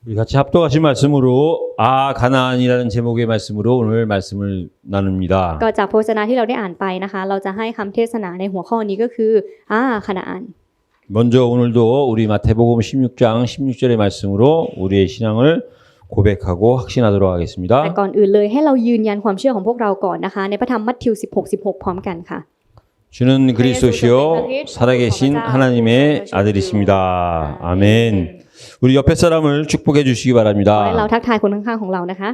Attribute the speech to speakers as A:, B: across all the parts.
A: 우리 같이 합독하신 말씀으로 가나안이라는 제목의 말씀으로 오늘 말씀을 나눕니다.
B: ก็จากพระวจนะที่เราได้อ่านไปนะคะเราจะให้คำเทศนาในหัวข้อนี้ก็คือคานาอัน
A: 먼저 오늘도 우리 마태복음 16장 16절의 말씀으로 우리의 신앙을 고백하고 확신하도록
B: แต่
A: 하겠습니다.
B: ก่อนอื่นเลยให้เรายืนยันความเชื่อของพวกเราก่อนนะคะในพระธรรมมัทธิว 16:16 พร้อมกันค่ะ
A: 주는 그리스도시요 살아계신 하나님의 아들이십니다. 아멘. 우리 옆에 사람을 축복해 주시기
B: ขอให้เรา
A: 바랍니다.
B: ทักทายคนข้างๆของเรานะคะ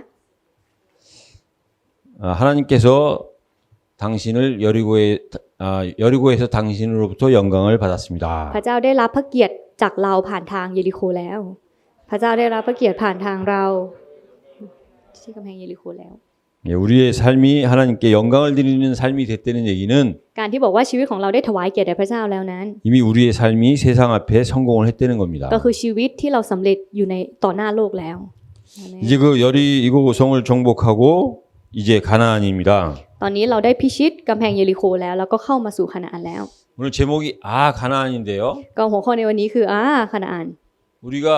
A: 하나님께서 당신을 여리고에서 당신으로부터 영광을 받았습니다.
B: พระเจ้าได้รับพระเกียรติจากเราผ่านทางเยริโคแล้ว พระเจ้าได้รับพระเกียรติผ่านทางเราที่กำแพงเยริโคแล้ว
A: 우리의 삶이 하나님께 영광을 드리는 삶이 됐다는 얘기는
B: การที่บอกว่าชีวิตของเราได้ถวายเกียรติแด่พระเจ้าแล้วนั้น
A: 이미 우리의 삶이 세상 앞에 성공을 했다는 겁니다.
B: ก็คือชีวิตที่เราสำเร็จอยู่ในต่อหน้าโลกแล้ว
A: 이제 그 여리고성을 정복하고 이제 가나안입니다.
B: ตอนนี้เราได้พิชิตกำแพงเยริโคแล้วแล้วก็เข้ามาสู่คานาอันแล้ว
A: 오늘 제목이 가나안인데요.
B: ก็หัวข้อในวันนี้คือคานาอัน
A: 우리가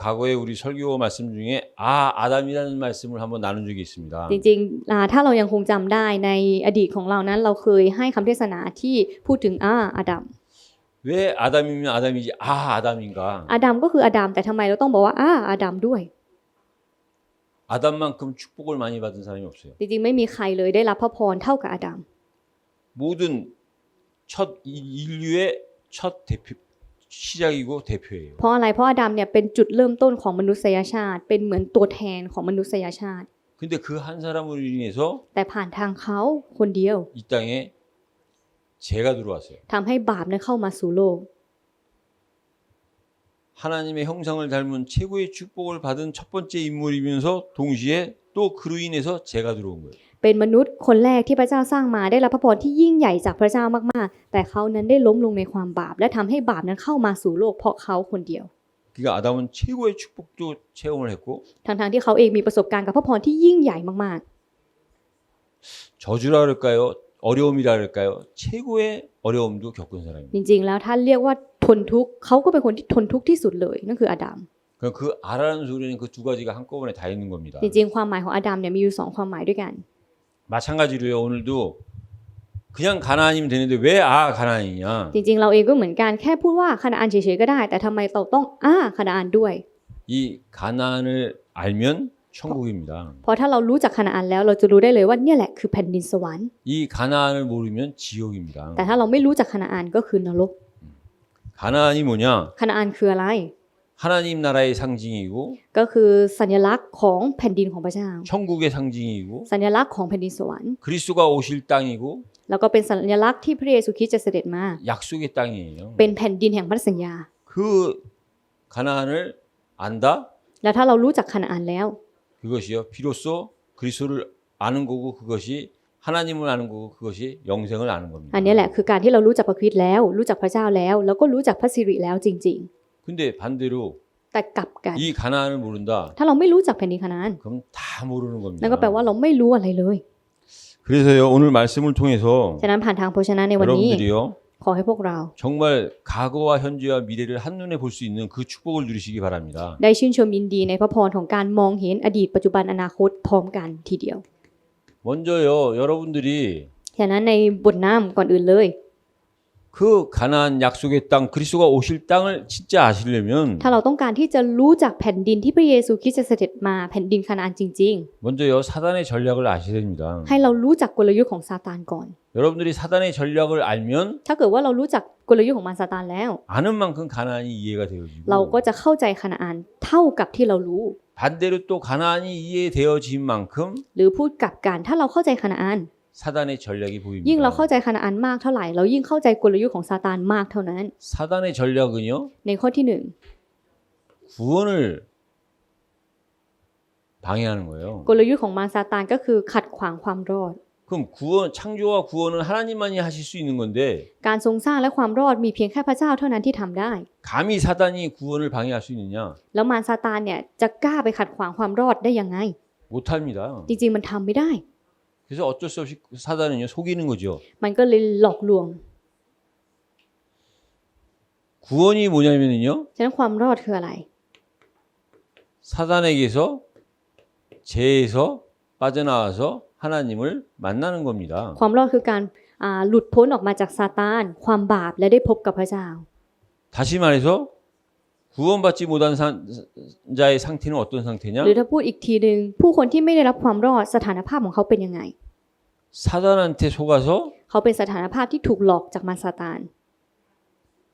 A: 과거에 우리 설교 말씀 중에 아담이라는 말씀을 한번 나눈 적이 있습니다.
B: จริงๆถ้าเรายังคงจำได้ในอดีตของเรานั้นเราเคยให้คำเทศนาที่พูดถึงอาดัม
A: 왜 아담이면 아담이지 아담인가?
B: อาดัมก็คืออาดัมแต่ทำไมเราต้องบอกว่าอาดัมด้วย
A: 아담만큼 축복을 많이 받은 사람이 없어요.
B: จริงๆไม่มีใครเลยได้รับพระพรเท่ากับอาดัม
A: 모든 첫 인류의 첫 대표 시작이고 대표예요.
B: เพราะอะไรเพราะอาดัมเนี่ยเป็นจุดเริ่มต้นของมนุษยชาติเป็นเหมือนตัวแทนของมนุษยชาติ
A: 근데 그 한 사람으로 인해서
B: แต่ผ่านทางเขาคนเดียว
A: 이 땅에 죄가 들어왔어요.
B: ทำให้บาปนั้นเข้ามาสู่โลก
A: 하나님의 형상을 닮은 최고의 축복을 받은 첫 번째 인물이면서 동시에 또 그로 인해서 죄가 들어온 거예요.
B: เป็นมนุษย์คนแรกที่พระเจ้าสร้างมาได้รับพระพรที่ยิ่งใหญ่จากพระเจ้ามากๆแต่เขานั้นได้ล้มลงในความบาปและทำให้บาปนั้นเข้ามาสู่โลกเพราะเขาคนเดียว
A: 그러니까 아담은 최고의 축복도 체험을 했고
B: ทั้งๆที่เขาเองมีประสบการณ์กับพระพรที่ยิ่งใหญ่มาก
A: 저주라 그럴까요? 어려움이라 그럴까요? 최고의 어려움도 겪은 사람입니다.
B: ๆจริงๆแล้วถ้าเรียกว่าทนทุกข์เขาก็เป็นคนที่ทนทุกข์ที่สุดเลยนั่นคืออาดัม
A: 그럼 그 아라는 소리는 그 두 가지가 한꺼번에 다 있는 겁니다.
B: จริงๆความหมายของอาดัมเนี่ยมีอยู่2ความหมายด้วยกัน
A: 마찬가지로요. 오늘도 그냥 가나안이면 되는데 왜 가나안이냐?
B: จริงๆเราเองก็เหมือนกันแค่พูดว่าคานาอันเฉยๆก็ได้แต่ทำไมเราต้องคานาอันด้วย
A: 이 가나안을 알면 천국입니다.
B: เพราะถ้าเรารู้จักคานาอันแล้วเราจะรู้ได้เลยว่าเนี่ยแหละคือแผ่นดินสวรรค์
A: 이 가나안을 모르면 지옥입니다.
B: แต่ถ้าเราไม่รู้จักคานาอันก็คือนรก
A: 가나안이 뭐냐?
B: คานาอันคืออะไร
A: 하나님 나라의 상징이고
B: ก็คือสัญลักษณ์ของแผ่นดินของพระเจ้า
A: 천국의 상징이고
B: สัญลักษณ์ของแผ่นดินสวรรค์
A: 그리스도가 오실 땅이고
B: แล้วก็เป็นสัญลักษณ์ที่พระเยซูคริสต์จะเสด็จมา
A: 약속의 땅이에요.
B: เป็นแผ่นดินแห่งพันธสัญญา
A: 그 가나안을 안다?
B: แล้วถ้าเรารู้จักคานาอันแล้ว
A: 그것이요. 비로소 그리스도를 아는 거고 그것이 하나님을 아는 거고 그것이 영생을 아는 겁니다.
B: อันนี้แหละคือการที่เรารู้จักพระคริสต์แล้วรู้จักพระเจ้าแล้วแล้วก็รู้จักพระสิริแล้วจริง
A: 근데 반대로
B: ๆ แต่กลับกัน
A: 이 가나안을 모른다.
B: ถ้าเราไม่รู้จักแผ่นดินคานาอัน
A: 그럼 다 모르는
B: นั่นก็แปล
A: 겁니다.
B: ว่าเราไม่รู้อะไรเลย
A: 그래서요. 오늘 말씀을 통해서
B: ฉะนั้นผ่านทางพระชนะในวันนี้
A: 여러분들이요.
B: ขอให้พวกเรา
A: 정말 과거와 현재와 미래를 한눈에 볼 수 있는 그 축복을 누리시기 바랍니다.
B: ได้ชื่นชมยินดีในพระพรของการมองเห็นอดีตปัจจุบันอนาคตพร้อมกันทีเดียว
A: 먼저요. 여러분들이
B: ฉะนั้นในบทน้ำก่อนอื่นเลย
A: 그 가나안 약속의 땅 그리스도가 오실 땅을 진짜 아시려면
B: ถ้าเราต้องการที่จะรู้จักแผ่นดินที่พระเยซูคริสต์จะเสด็จมาแผ่นดินคานาอันจริง
A: 먼저요. 사단의 전략을 아셔야 됩니다.
B: ๆ ให้เรารู้จักกลยุทธ์ของซาตานก่อน
A: 여러분들이 사단의 전략을 알면
B: ถ้าเกิดว่าเรารู้จักกลยุทธ์ของมารซาตานแล้ว
A: 아는 만큼 가나안이 이해가 되어지고
B: เราก็จะเข้าใจคานาอันเท่ากับที่เรารู้
A: 반대로 또 가나안이 이해되어진 만큼
B: หรือพูดกลับกันถ้าเราเข้าใจคานาอัน
A: 사단의 전략이
B: ยิ่งเรา
A: 보입니다.
B: เข้าใจคานาอันมากเท่าไหร่เรายิ่งเข้าใจกลยุทธ์ของซาตานมากเท่านั้น
A: 사단의 전략은요.
B: ในข้อที่
A: 구원을 방해하는 거예요.
B: 1กลยุทธ์ของมารซาตานก็คือขัดขวางความรอด
A: 그럼 창조와 구원은 하나님만이 하실 수 있는 건데
B: การทรงสร้างและความรอดมีเพียงแค่พระเจ้าเท่านั้นที่ทำได้
A: 감히 사단이 구원을 방해할 수 있느냐?
B: แล้วมารซาตานเนี่ยจะกล้าไปขัดขวางความรอดได้ยังไง
A: 못합니다.
B: จริงๆมันทำไม่ได้
A: 그래서 어쩔 수 없이 사단은요 속이는 거죠.
B: มันก็เลยหลอกลวง
A: 구원이 뭐냐면요.
B: ฉะนั้นความรอดคืออะไร
A: 사단에게서 죄에서 빠져나와서 하나님을 만나는 겁니다.
B: ความรอดคือการหลุดพ้นออกมาจากซาตานความบาปและได้พบกับพระเจ้า
A: 다시 말해서 구원받지 못한 자의 상태는 어떤 상태냐?
B: หรือถ้าพูดอีกทีหนึ่งผู้คนที่ไม่ได้รับความรอดสถานภาพของเขาเป็นยังไง
A: 사단한테 속아서
B: เขาเป็นสถานภาพที่ถูกหลอกจากมารซาตาน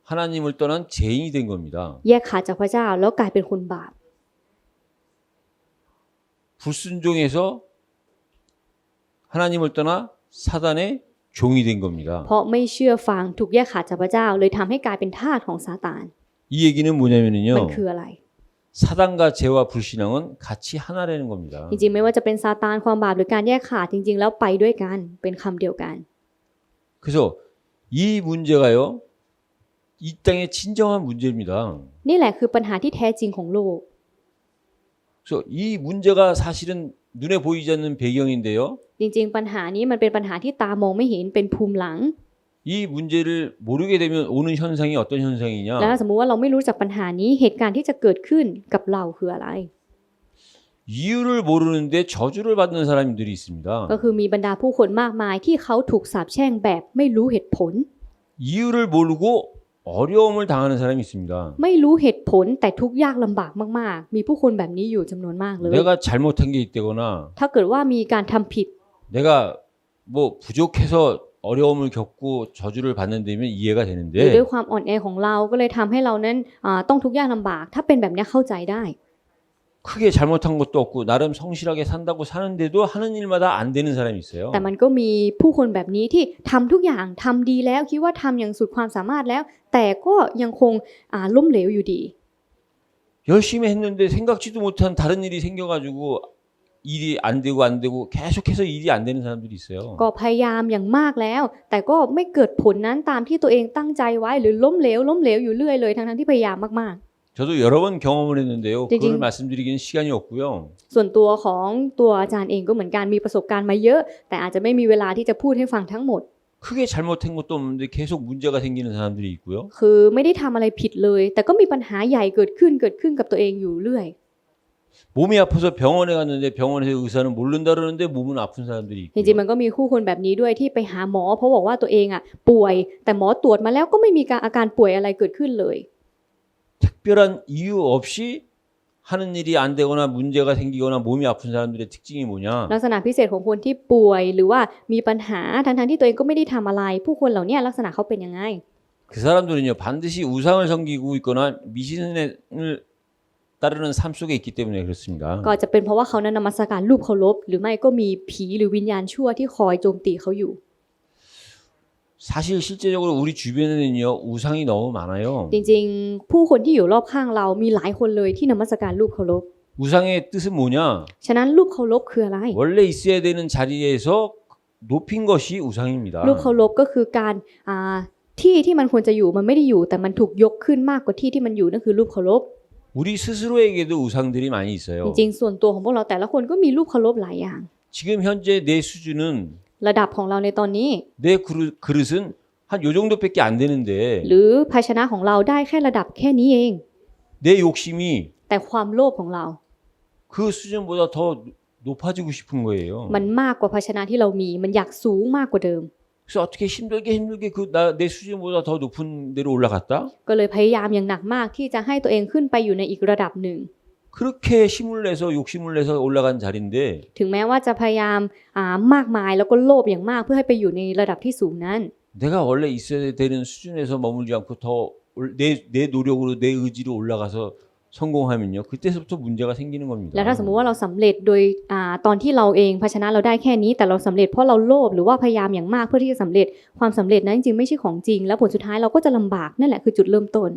A: 하나님을 떠난 죄인이 된 겁니다.
B: แยกขาดจากพระเจ้าแล้วกลายเป็นคนบาป
A: 불순종해서 하나님을 떠나 사단의 종이 된 겁니다.
B: เพราะไม่เชื่อฟังถูกแยกขาดจากพระเจ้าเลยทำให้กลายเป็นทาสของซาตาน
A: 이 얘기는 뭐냐면요.
B: มันคืออะไร
A: 사단과 죄와 불신앙은 같이 하나라는 겁니다.
B: จริงๆไม่ว่าจะเป็นซาตานความบาปหรือการแยกขาดจริงๆแล้วไปด้วยกันเป็นคำเดียวกัน
A: 그래서 이 문제가요. 이 땅의 진정한 문제입니다.
B: นี่แหละคือปัญหาที่แท้จริงของโลก
A: 그래서 이 문제가 사실은 눈에 보이지 않는 배경인데요.
B: จริงๆปัญหานี้มันเป็นปัญหาที่ตามองไม่เห็นเป็นภูมิหลัง
A: 이 문제를 모르게 되면 오는 현상이 어떤 현상이냐?
B: แล้วถ้าสมมุติว่าเราไม่รู้จักปัญหานี้เหตุการณ์ที่จะเกิดขึ้นกับเราคืออะไร
A: 이유를 모르는데 저주를 받는 사람들이 있습니다.
B: ก็คือมีบรรดาผู้คนมากมายที่เขาถูกสาปแช่งแบบไม่รู้เหตุผล
A: 이유를 모르고 어려움을 당하는 사람이 있습니다.
B: ไม่รู้เหตุผลแต่ทุกข์ยากลำบากมากๆมีผู้คนแบบนี้อยู่จำนวนมากเลย
A: 내가 잘못한 게 있다거나
B: ถ้าเกิดว่ามีการทำผิด
A: 내가 뭐 부족해서 어려움을 겪고 저주를 받는 데면 이해가
B: หรือ
A: 되는데
B: ด้วยความอ่อนแอของเราก็เลยทำให้เรานั้นต้องทุกข์ยากลำบากถ้าเป็นแบบนี้เข้าใจได้
A: 크게 잘못한 것도 없고 나름 성실하게 산다고 사는데도 하는 일마다 안 되는 사람이 있어요.
B: แต่มันก็มีผู้คนแบบนี้ที่ทำทุกอย่างทำดีแล้วคิดว่าทำอย่างสุดความสามารถแล้ว แต่ก็ยังคงล้มเหลวอยู่ดี
A: 열심히 했는데 생각지도 못한 다른 일이 생겨가지고 일이 안 되고 계속해서 일이 안 되는 사람들이 있어요.
B: ก็พยายามอย่างมากแล้ว แต่ก็ไม่เกิดผลนั้นตามที่ตัวเองตั้งใจไว้หรือล้มเหลวอยู่เรื่อยเลยทั้งที่พยายามมาก
A: 저도 여러 번 경험을 했는데요.
B: 징징.
A: 그걸 말씀드리기는 시간이 없고요.
B: ๆ ส่วนตัวของตัวอาจารย์เองก็เหมือนกันมีประสบการณ์มาเยอะ แต่อาจจะไม่มีเวลาที่จะพูดให้ฟังทั้งหมด
A: 크게 잘못한 것도 없는데 계속 문제가 생기는 사람들이 있고요.
B: คือไม่ได้ทำอะไรผิดเลย แต่ก็มีปัญหาใหญ่เกิดขึ้นกับตัวเองอยู่เรื่อย
A: 몸이 아파서 병원에 갔는데 병원에서 의사는 모른다 그러는데 몸은 아픈 사람들이
B: จริง
A: 있고요.
B: ๆมันก็มีคู่คนแบบนี้ด้วยที่ไปหาหมอเพราะบอกว่าตัวเองป่วย แต่หมอตรวจมาแล้วก็ไม่มีอาการป่วยอะไรเกิดขึ้นเลย
A: 특별한 이유 없이 하는 일이 안 되거나 문제가 생기거나 몸이 아픈 사람들의 특징이 뭐냐?
B: ลักษณะพิเศษของคนที่ป่วยหรือว่ามีปัญหาทั้งที่ตัวเองก็ไม่ได้ทำอะไร ผู้คนเหล่านี้ลักษณะเขาเป็นยังไง
A: 그 사람들은요 반드시 우상을 섬기고 있거나 미신을 따르는 삶 속에 있기 때문에 그렇습니다.
B: ก็จะเป็นเพราะว่าเขานั้นนมัสการรูปเคารพหรือไม่ก็มีผีหรือวิญญาณชั่วที่คอยโจมตีเขาอยู่
A: 사실 실제적으로 우리 주변에는요 우상이 너무 많아요.
B: จริงๆผู้คนที่อยู่รอบข้างเรามีหลายคนเลยที่นมัสการรูปเคารพ
A: 우상의 뜻은 뭐냐?
B: ฉะนั้นรูปเคารพคืออะไร
A: 원래 있어야 되는 자리에서 높인 것이 우상입니다.
B: รูปเคารพก็คือการที่มันควรจะอยู่มันไม่ได้อยู่แต่มันถูกยกขึ้นมากกว่าที่มันอยู่นั่นคือรูปเคารพ
A: 우리 스스로에게도 우상들이 많이
B: จ
A: 있어요.
B: ริงๆส่วนตัวของพวกเราแต่ละคนก็มีรูปเคารพหลายอย่าง
A: 지금 현재 내 수준은
B: ระดับของเราในตอนนี้
A: 내 그릇은 한 요 정도밖에 안 되는데
B: หรือภาชนะของเราได้แค่ระดับแค่นี้เอง
A: 내 욕심이
B: แต่ความโลภของเรา
A: 그 수준보다 더 높아지고 싶은 거예요.
B: มันมากกว่าภาชนะที่เรามีมันอยากสูงมากกว่าดิม
A: 그래서 어떻게 힘들게 내 수준보다 더 높은 데로 올라갔다?
B: ก็เลยพยายามอย่างหนักมากที่จะให้ตัวเองขึ้นไปอยู่ในอีกระดับหนึ่ง
A: 그렇게 힘을 내서 욕심을 내서 올라간 자리인데
B: ถึงแม้ว่าจะพยายามมากมายแล้วก็โลภอย่างมากเพื่อให้ไปอยู่ในระดับที่สูงนั้น
A: 내가 원래 있어야 되는 수준에서 머물지 않고 더 내 노력으로 내 의지로 올라가서 성공하면요. 그때서부터 문제가 생기는 겁니다.
B: แล้วถ้าสมมุติว่าเราสำเร็จโดยตอนที่เราเองภาชนะเราได้แค่นี้แต่เราสำเร็จเพราะเราโลภหรือว่าพยายามอย่างมากเพื่อที่จะสำเร็จความสำเร็จนั้นจริงๆไม่ใช่ของจริงแล้วผลสุดท้ายเราก็จะลำบากนั่นแหละคือจุดเริ่มต้น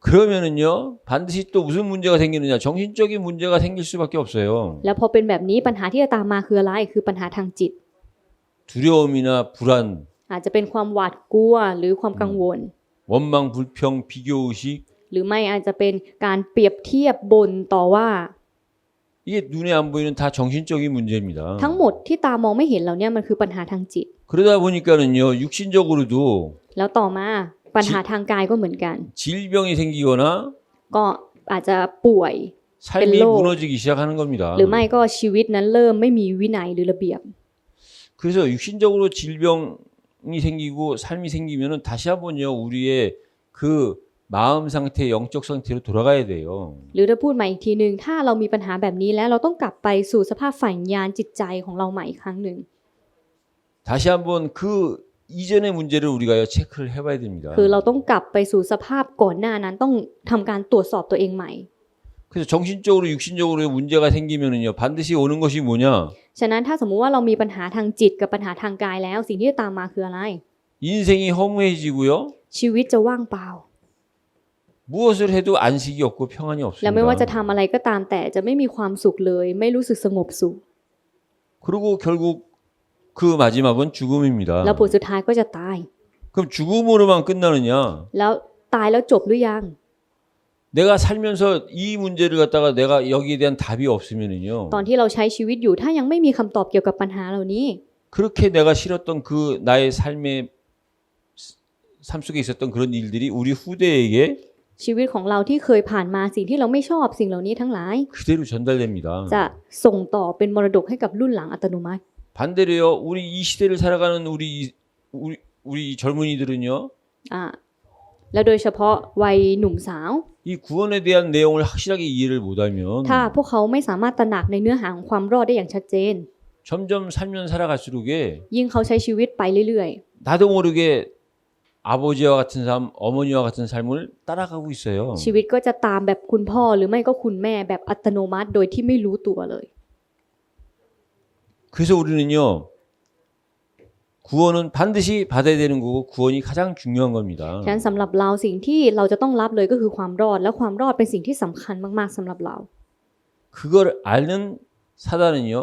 A: 그러면은요. 반드시 또 무슨 문제가 생기느냐? 정신적인 문제가 생길 수밖에 없어요.
B: แล้วพอเป็นแบบนี้ปัญหาที่จะตามมาคืออะไรคือปัญหาทางจิต
A: 두려움이나 불안,
B: อาจจะเป็นความหวาดกลัวหรือความกังวล
A: 원망, 불평, 비교의식
B: หรือไม่อาจจะเป็นการเปรียบเทียบบ่นต่อว่า
A: 이게 눈에 안 보이는 다 정신적인 문제입니다.
B: ทั้งหมดที่ตามองไม่เห็นเหล่านี้มันคือปัญหาทางจิต
A: 그러다 보니까는요. 육신적으로도
B: แล้วต่อมาปัญหาทางกายก็เหมือนกัน
A: 질병이 생기거나
B: ก็อาจจะป่วย
A: 삶이
B: 벨로.
A: 무너지기 시작하는 겁니다.
B: หรือไม่ก็ชีวิตนั้นเริ่มไม่มีวินัยหรือระเบียบ
A: 그래서 육신적으로 질병이 생기고 삶이 생기면은 다시 한번요 우리의 그 마음 상태, 영적 상태로 돌아가야 돼요.
B: หรือถ้าพูดใหม่อีกทีหนึ่งถ้าเรามีปัญหาแบบนี้แล้วเราต้องกลับไปสู่สภาพฝ่ายวิญญาณจิตใจของเราใหม่อีกครั้งหนึ่ง
A: 다시 한번 그 이전의 문제를 우리가 체크를 해봐야 됩니다.
B: คือเราต้องกลับไปสู่สภาพก่อนหน้านั้นต้องทำการตรวจสอบตัวเองใหม่
A: 그래서 정신적으로, 육신적으로 문제가 생기면은요 반드시 오는 것이 뭐냐?
B: ฉะนั้นถ้าสมมุติว่าเรามีปัญหาทางจิตกับปัญหาทางกายแล้วสิ่งที่จะตามมาคืออะไร
A: 인생이 허무해지고요.
B: ชีวิตจะว่างเปล่า
A: 무엇을 해도 안식이 없고 평안이
B: และไม่ว่าจะ
A: 없습니다.
B: ทำอะไรก็ตามแต่จะไม่มีความสุขเลยไม่รู้สึกสงบสุข
A: 그리고 결국 그 마지막은 죽음입니다.
B: แล้วผลสุดท้ายก็จะตาย
A: 그럼 죽음으로만 끝나느냐?
B: แล้วตายแล้วจบหรือยัง
A: 내가 살면서 이 문제를 갖다가 내가 여기에 대한 답이 없으면은요.
B: ตอนที่เราใช้ชีวิตอยู่ถ้ายังไม่มีคำตอบเกี่ยวกับปัญหาเหล่านี้
A: 그렇게 내가 싫었던 그 나의 삶의 삶 속에 있었던 그런 일들이 우리 후대에게
B: ชีวิตของเราที่เคยผ่านมาสิ่งที่เราไม่ชอบสิ่งเหล่านี้ทั้งหลาย
A: 그대로 전달됩니다.
B: จะส่งต่อเป็นมรดกให้กับรุ่นหลังอัตโนมัติ
A: 반대로요. 우리 이 시대를 살아가는 우리 젊은이들은요.
B: อ่าแล้วโดยเฉพาะวัยหนุ่มสาว
A: 이 구원에 대한 내용을 확실하게 이해를 못하면
B: ถ้าพวกเขาไม่สามารถตระหนักในเนื้อหาของความรอดได้อย่างชัดเจน
A: 점점 살면 살아갈수록에
B: ยิ่งเขาใช้ชีวิตไปเรื่อย
A: 나도 모르게 아버지와 같은 삶, 어머니와 같은 삶을 따라가고 있어요.
B: ๆ ชีวิตก็จะตามแบบคุณพ่อหรือไม่ก็คุณแม่แบบอัตโนมัติโดยที่ไม่รู้ตัวเลย
A: 그래서 우리는요. 구원은 반드시 받아야 되는 거고 구원이 가장 중요한 겁니다.
B: ฉะนั้นสำหรับเราสิ่งที่เราจะต้องรับเลยก็คือความรอดและความรอดเป็นสิ่งที่สำคัญมากๆสำหรับเรา
A: 그걸 아는 사단은요.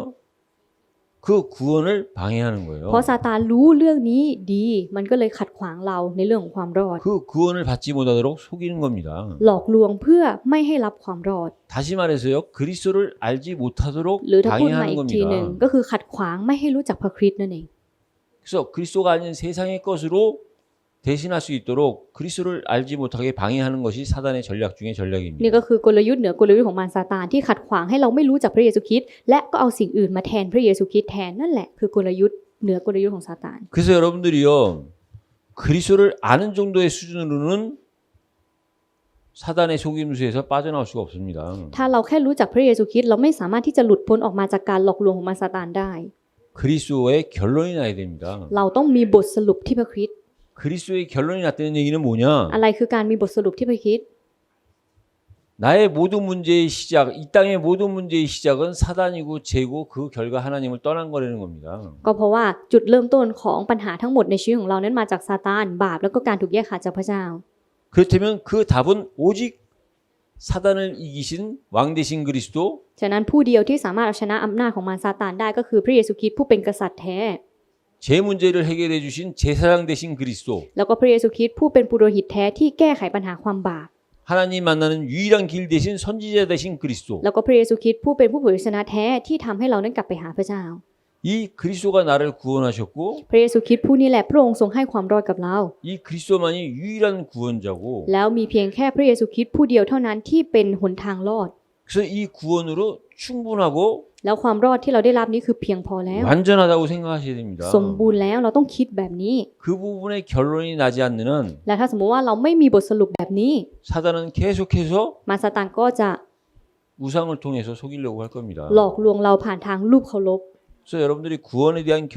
A: 그 구원을 방해하는 거예요.
B: เพราะซาตานรู้เรื่องนี้ดีมันก็เลยขัดขวางเราในเรื่องของความรอด
A: 그 구원을 받지 못하도록 속이는 겁니다.
B: หลอกลวงเพื่อไม่ให้รับความรอด
A: 다시 말해서요. 그리스도를 알지 못하도록
B: หรือถ้าพูดใหม่
A: 방해하는
B: อีกทีหนึ่ง
A: 겁니다.
B: ก็คือขัดขวางไม่ให้รู้จักพระคริสต์นั่นเอง
A: 그래서 그리스도가 아닌 세상의 것으로 대신할 수 있도록 그리스도를 알지 못하게 방해하는 것이 사단의 전략 중에
B: นี่
A: 전략입니다.
B: ก็คือกลยุทธ์เหนือกลยุทธ์ของมารซาตานที่ขัดขวางให้เราไม่รู้จักพระเยซูคริสต์และก็เอาสิ่งอื่นมาแทนพระเยซูคริสต์แทนนั่นแหละคือกลยุทธ์เหนือกลยุทธ์ของซาตาน
A: 그래서 여러분들이요. 그리스도를 아는 정도의 수준으로는 사단의 속임수에서 빠져나올 수가 없습니다.
B: ถ้าเราแค่รู้จักพระเยซูคริสต์เราไม่สามารถที่จะหลุดพ้นออกมาจากการหลอกลวงของมารซาตานได้
A: 그리스도의 결론이 나야 됩니다.
B: เราต้องมีบทสรุปที่พระคริสต์
A: 그리스도의 결론이 났다는 얘기는 뭐냐?
B: อะไรคือการมีบทสรุปที่พระคริสต์
A: 나의 모든 문제의 시작, 이 땅의 모든 문제의 시작은 사단이고 죄고 그 결과 하나님을 떠난 거라는 겁니다.
B: ก็เพราะว่าจุดเริ่มต้นของปัญหาทั้งหมดในชีวิตของเรานั้นมาจากซาตานบาปแล้วก็การถูกแยกขาดจากพระเจ้า
A: 그렇다면 그 답은 오직 사단을 이기신 왕 되신 그리스도
B: ฉะนั้นผู้เดียวที่สามารถเอาชนะอำนาจของมารซาตานได้ก็คือพระเยซูคริสต์ผู้เป็นกษัตริย์แท้
A: 제 문제를 해결해 주신 제사장 되신 그리스도
B: แล้วก็พระเยซูคริสต์ผู้เป็นปุโรหิตแท้ที่แก้ไขปัญหาความบาป
A: 하나님 만나는 유일한 길 대신 선지자 되신 그리스도
B: แล้วก็พระเยซูคริสต์ผู้เป็นผู้เผยชนะแท้ที่ทำให้เรานั้นกลับไปหาพระเจ้า
A: 이 그리스도가 나를 구원하셨고
B: พระเยซูคริสต์ผู้นี้แหละพระองค์ทรงให้ความรอดกับเรา
A: 이 그리스도만이 유일한 구원자고
B: แล้วมีเพียงแค่พระเยซูคริสต์ผู้เดียวเท่านั้นที่เป็นหนทางรอด
A: 그래서 이 구원으로 충분하고
B: แล้วความรอดที่เราได้รับนี้คือเพียงพอแล้ว
A: 완전하다고 생각하셔야 됩니다.
B: สมบูรณ์แล้วเราต้องคิดแบบนี้
A: 그 부분에 결론이 나지 않는 한
B: และถ้าสมมติว่าเราไม่มีบทสรุปแบบนี้
A: 사단은 계속해서
B: มารซาตานก็จะ
A: 우상을 통해서 속이려고 할 겁니다.
B: หลอกลวงเราผ่านทางรูปเคารพ
A: 그래서 여러분들이 구원에 대한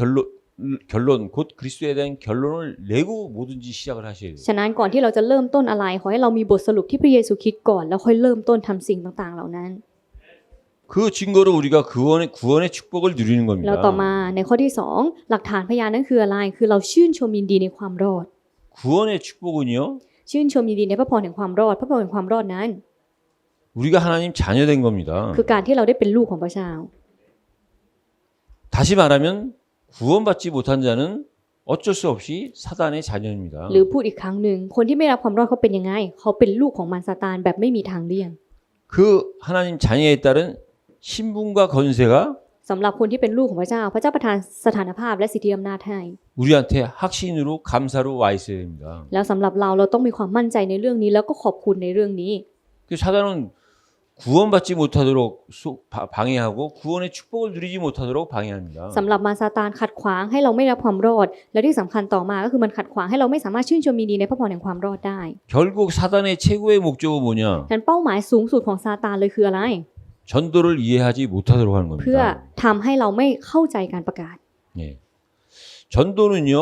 A: 결론 곧 그리스도에 대한 결론을 내고 뭐든지 시작을 하셔야 돼요.
B: ฉะนั้นก่อนที่เราจะเริ่มต้นอะไรขอให้เรามีบทสรุปที่พระเยซูคริสต์ก่อนแล้วค่อยเริ่มต้นทำสิ่งต่างๆเหล่านั้น
A: 그 증거로 우리가 구원의 축복을 누리는
B: แล้วต่อ
A: 겁니다.
B: มาในข้อที่2หลักฐานพยานนั้นคืออะไรคือเราชื่นชมยินดีในความรอด
A: 구원의 축복은요.
B: ชื่นชมยินดีในพระพรแห่งความรอดพระพรแห่งความรอดนั้น
A: 우리가 하나님 자녀된 겁니다.
B: คือการที่เราได้เป็นลูกของพระเจ้า
A: 다시 말하면 구원받지 못한 자는 어쩔 수 없이 사단의 자녀입니다.
B: หรือพูดอีกครั้งหนึ่งคนที่ไม่รับความรอดเขาเป็นยังไงเขาเป็นลูกของมารซาตานแบบไม่มีทางเลี่ยง
A: 그 하나님 자녀에 따른 신분과 건세가
B: สำหรับคนที่เป็นลูกของพระเจ้าพระเจ้าประทานสถานภาพและสิทธิอำนาจให้
A: 우리한테 확신으로 감사로 와 있어야 됩니다.
B: แล้วสำหรับเราต้องมีความมั่นใจในเรื่องนี้แล้วก็ขอบคุณในเรื่องนี้
A: 그 사단은 구원받지 못하도록 방해하고 구원의 축복을 누리지 못하도록 방해합니다.
B: สำหรับมารซาตานขัดขวางให้เราไม่รับความรอดและที่สำคัญต่อมาก็คือมันขัดขวางให้เราไม่สามารถชื่นชมยินดีในพระพรแห่งความรอดได้
A: 결국 사단의 최고의 목적은 뭐냐?
B: ฉะนั้นเป้าหมายสูงสุดของซาตานเลยคืออะไร
A: 전도를 이해하지 못하도록 하는
B: เพื่อ
A: 겁니다.
B: ทำให้เราไม่เข้าใจการประกาศ
A: 예. 전도는요,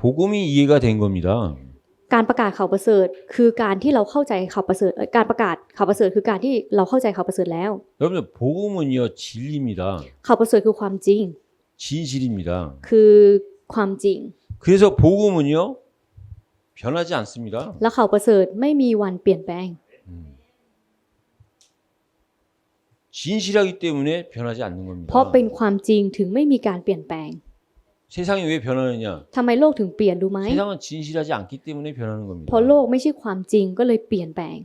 A: 복음이 이해가 된 겁니다.
B: การประกาศข่าวประเสริฐคือการที่เราเข้าใจข่าวประเสริฐการประกาศข่าวประเสริฐคือการที่เราเข้าใจข่าวประเสริฐแล้ว
A: 여러분들 복음은요 진리입니다.
B: ข่าวประเสริฐคือความจริง
A: 진실입니다.
B: คือความจริง
A: 그래서 복음은요 변하지 않습니다.
B: และข่าวประเสริฐไม่มีวันเปลี่ยนแปลง
A: 진실하기 때문에 변하지 않는
B: เพราะ
A: 겁니다.
B: เป็นความจริงถึงไม่มีการเปลี่ยนแปลง
A: 세상이 왜 변하느냐?
B: ทำไมโลกถึงเปลี่ยนรู้ไหม
A: 세상은 진실하지 않기 때문에 변하는 겁니다.
B: เพราะโลกไม่ใช่ความจริงก็เลยเปลี่ยนแปลง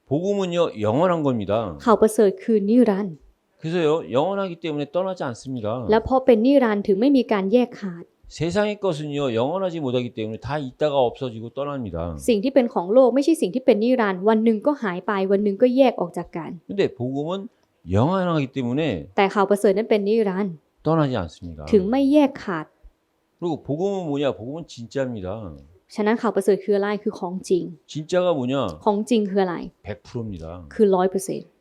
A: 복음은요 영원한 겁니다.
B: ข่าวประเสริฐคือนิรันดร์
A: 그래서요 영원하기 때문에 떠나지 않습니다.
B: และเพราะเป็นนิรันดร์ถึงไม่มีการแยกขาด
A: 세상의 것은요 영원하지 못하기 때문에 다 있다가 없어지고 떠납니다.
B: สิ่งที่เป็นของโลกไม่ใช่สิ่งที่เป็นนิรันดร์วันหนึ่งก็หายไปวันหนึ่งก็แยกออกจากกัน
A: 근데 복음은 영원하기 때문에
B: แต่ข่าวประเสริฐนั้นเป็นนิรันดร์
A: 떠나지 않습니다.
B: ถึงไม่แยกขาด
A: 그리고 복음은 뭐냐? 복음은 진짜입니다.
B: ฉะนั้นข่าวประเสริฐคืออะไรคือของจริง
A: 진짜가 뭐냐?
B: ของจริงคืออะไร
A: 100%입니다.
B: คือ 100%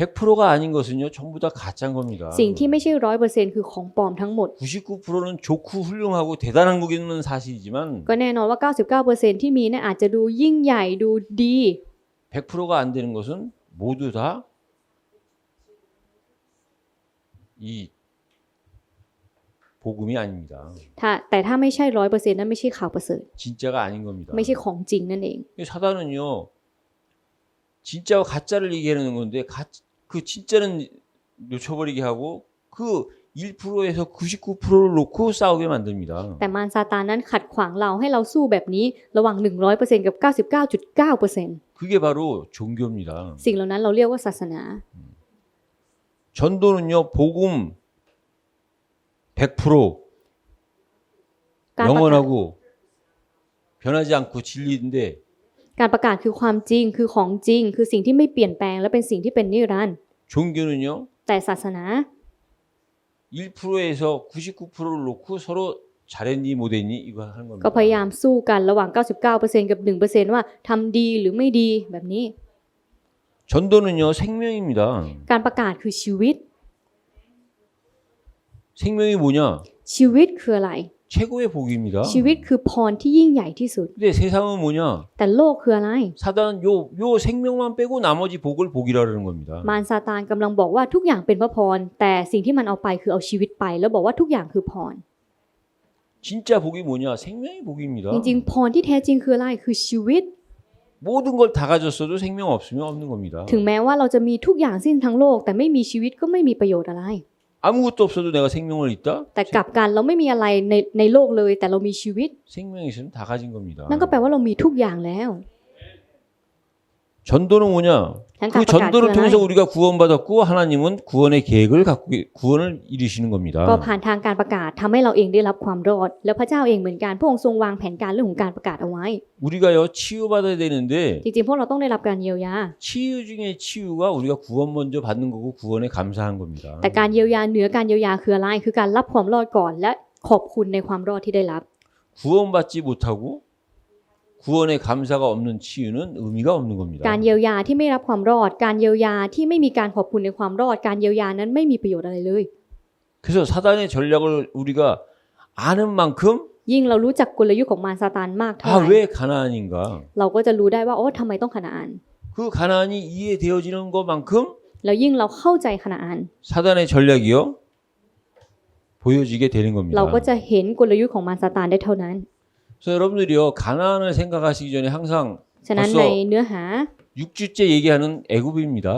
A: 100%가 아닌 것은요 전부 다 가짜인 겁니다.
B: สิ่งที่ไม่ใช่ 100% คือของปลอมทั้งหมด
A: 99%는 좋고 훌륭하고 대단한 거기는 사실이지만
B: ก็แน่นอนว่า 99% ที่มีเนี่ยอาจจะดูยิ่งใหญ่ดูดี
A: 100%가 안 되는 것은 모두 다 이 복음이 아닙니다.
B: แต่ถ้าไม่ใช่ 100% นั้นไม่ใช่ข่าวประเสริฐ
A: 진짜가 아닌 겁니다.
B: ไม่ใช่ของจริงนั่นเอง
A: 사단은요 진짜와 가짜를 얘기하는 건데 그 진짜는 놓쳐버리게 하고 그 1%에서 99%를 놓고 싸우게 만듭니다.
B: แต่มารซาตานนั้นขัดขวางเราให้เราสู้แบบนี้ระหว่าง 100% กับ 99.9%
A: 그게 바로 종교입니다.
B: สิ่งเหล่านั้นเราเรียกว่าศาสนา
A: 전도는요 복음 100%
B: การประกาศ
A: 영원하고 변하지 않고 진리인데
B: การประกาศคือความจริงคือของจริง คือสิ่งที่ไม่เปลี่ยนแปลงและเป็นสิ่งที่เป็นนิรันดร์
A: 종교는요
B: แต่ศาสนา
A: 1%에서 99%를 놓고 서로 잘했니 못했니 이거 하는
B: ก็
A: 겁니다.
B: พยายามสู้กันระหว่าง 99% กับ 1% ว่าทำดีหรือไม่ดีแบบนี้
A: 전도는요 생명입니다.
B: การประกาศคือชีวิต
A: 생명이 뭐냐?
B: ชีวิตคืออะไร
A: 최고의 복입니다.
B: ชีวิตคือพรที่ยิ่งใหญ่ที่สุด
A: 근데 세상은 뭐냐?
B: แต่โลกคืออะไร
A: 사단은 요 생명만 빼고 나머지 복을 복이라 그러는 겁니다.
B: มารซาตานกำลังบอกว่าทุกอย่างเป็นพระพรแต่สิ่งที่มันเอาไปคือเอาชีวิตไป แล้วบอกว่าทุกอย่างคือพร
A: 진짜 복이 뭐냐? 생명이 복입니다.
B: จริงๆพรที่แท้จริงคืออะไรคือชีวิต
A: 모든 걸 다 가졌어도 생명 없으면 없는 겁니다.
B: ถึงแม้ว่าเราจะมีทุกอย่างสิ้นทั้งโลกแต่ไม่มีชีวิตก็ไม่มีประโยชน์อะไร
A: 아무것도 없어도 내가 생명을 있다?
B: แต่กลับกันเราไม่มีอะไรในโลกเลยแต่เรามีชีวิต
A: 생명이 있으면 다 가진 겁니다.
B: นั่นก็แปลว่าเรามีทุกอย่างแล้ว
A: 전도는 뭐냐?
B: 잠깐
A: 그 전도를
B: 아까
A: 통해서 우리가 구원받았고 하나님은 구원의 계획을 갖고 구원을 이루시는
B: ก็
A: 겁니다.
B: ผ่านทางการประกาศทำให้เราเองได้รับความรอด แล้วพระเจ้าเองเหมือนกันพระองค์ทรงวางแผนการเรื่องของการประกาศเอาไว้
A: 우리가요 치유받아야 되는데
B: จริงๆพวกเราต้องได้รับการเยียวยา
A: 치유 중에 치유가 우리가 구원 먼저 받는 거고 구원에 감사한 겁니다.
B: แต่การเยียวยาเหนือการเยียวยาคืออะไรคือการรับความรอดก่อน และขอบคุณในความรอดที่ได้รับ
A: 구원받지 못하고 구원에 감사가 없는 치유는 의미가 없는 겁니다.
B: การเยียวยาที่ไม่รับความรอด การเยียวยาที่ไม่มีการขอบคุณในความรอด การเยียวยานั้นไม่มีประโยชน์อะไรเลย
A: 그래서 사단의 전략을 우리가 아는 만큼
B: ยิ่งเรารู้จักกลยุทธ์ของมารซาตานมากเท่าไหร่
A: 왜 가나안인가?
B: เราก็จะรู้ได้ว่าโอ้ทำไมต้องคานาอัน
A: 그 가나안이 이해되어지는 것만큼
B: แล้วยิ่งเราเข้าใจคานาอัน
A: 사단의 전략이요 보여지게 되는 겁니다.
B: เราก็จะเห็นกลยุทธ์ของมารซาตานได้เท่านั้น
A: 그래서 여러분들이요 가나안을 생각하시기 전에 항상
B: ฉะนั้นในเนื้อหา
A: 6주째 얘기하는 애굽입니다.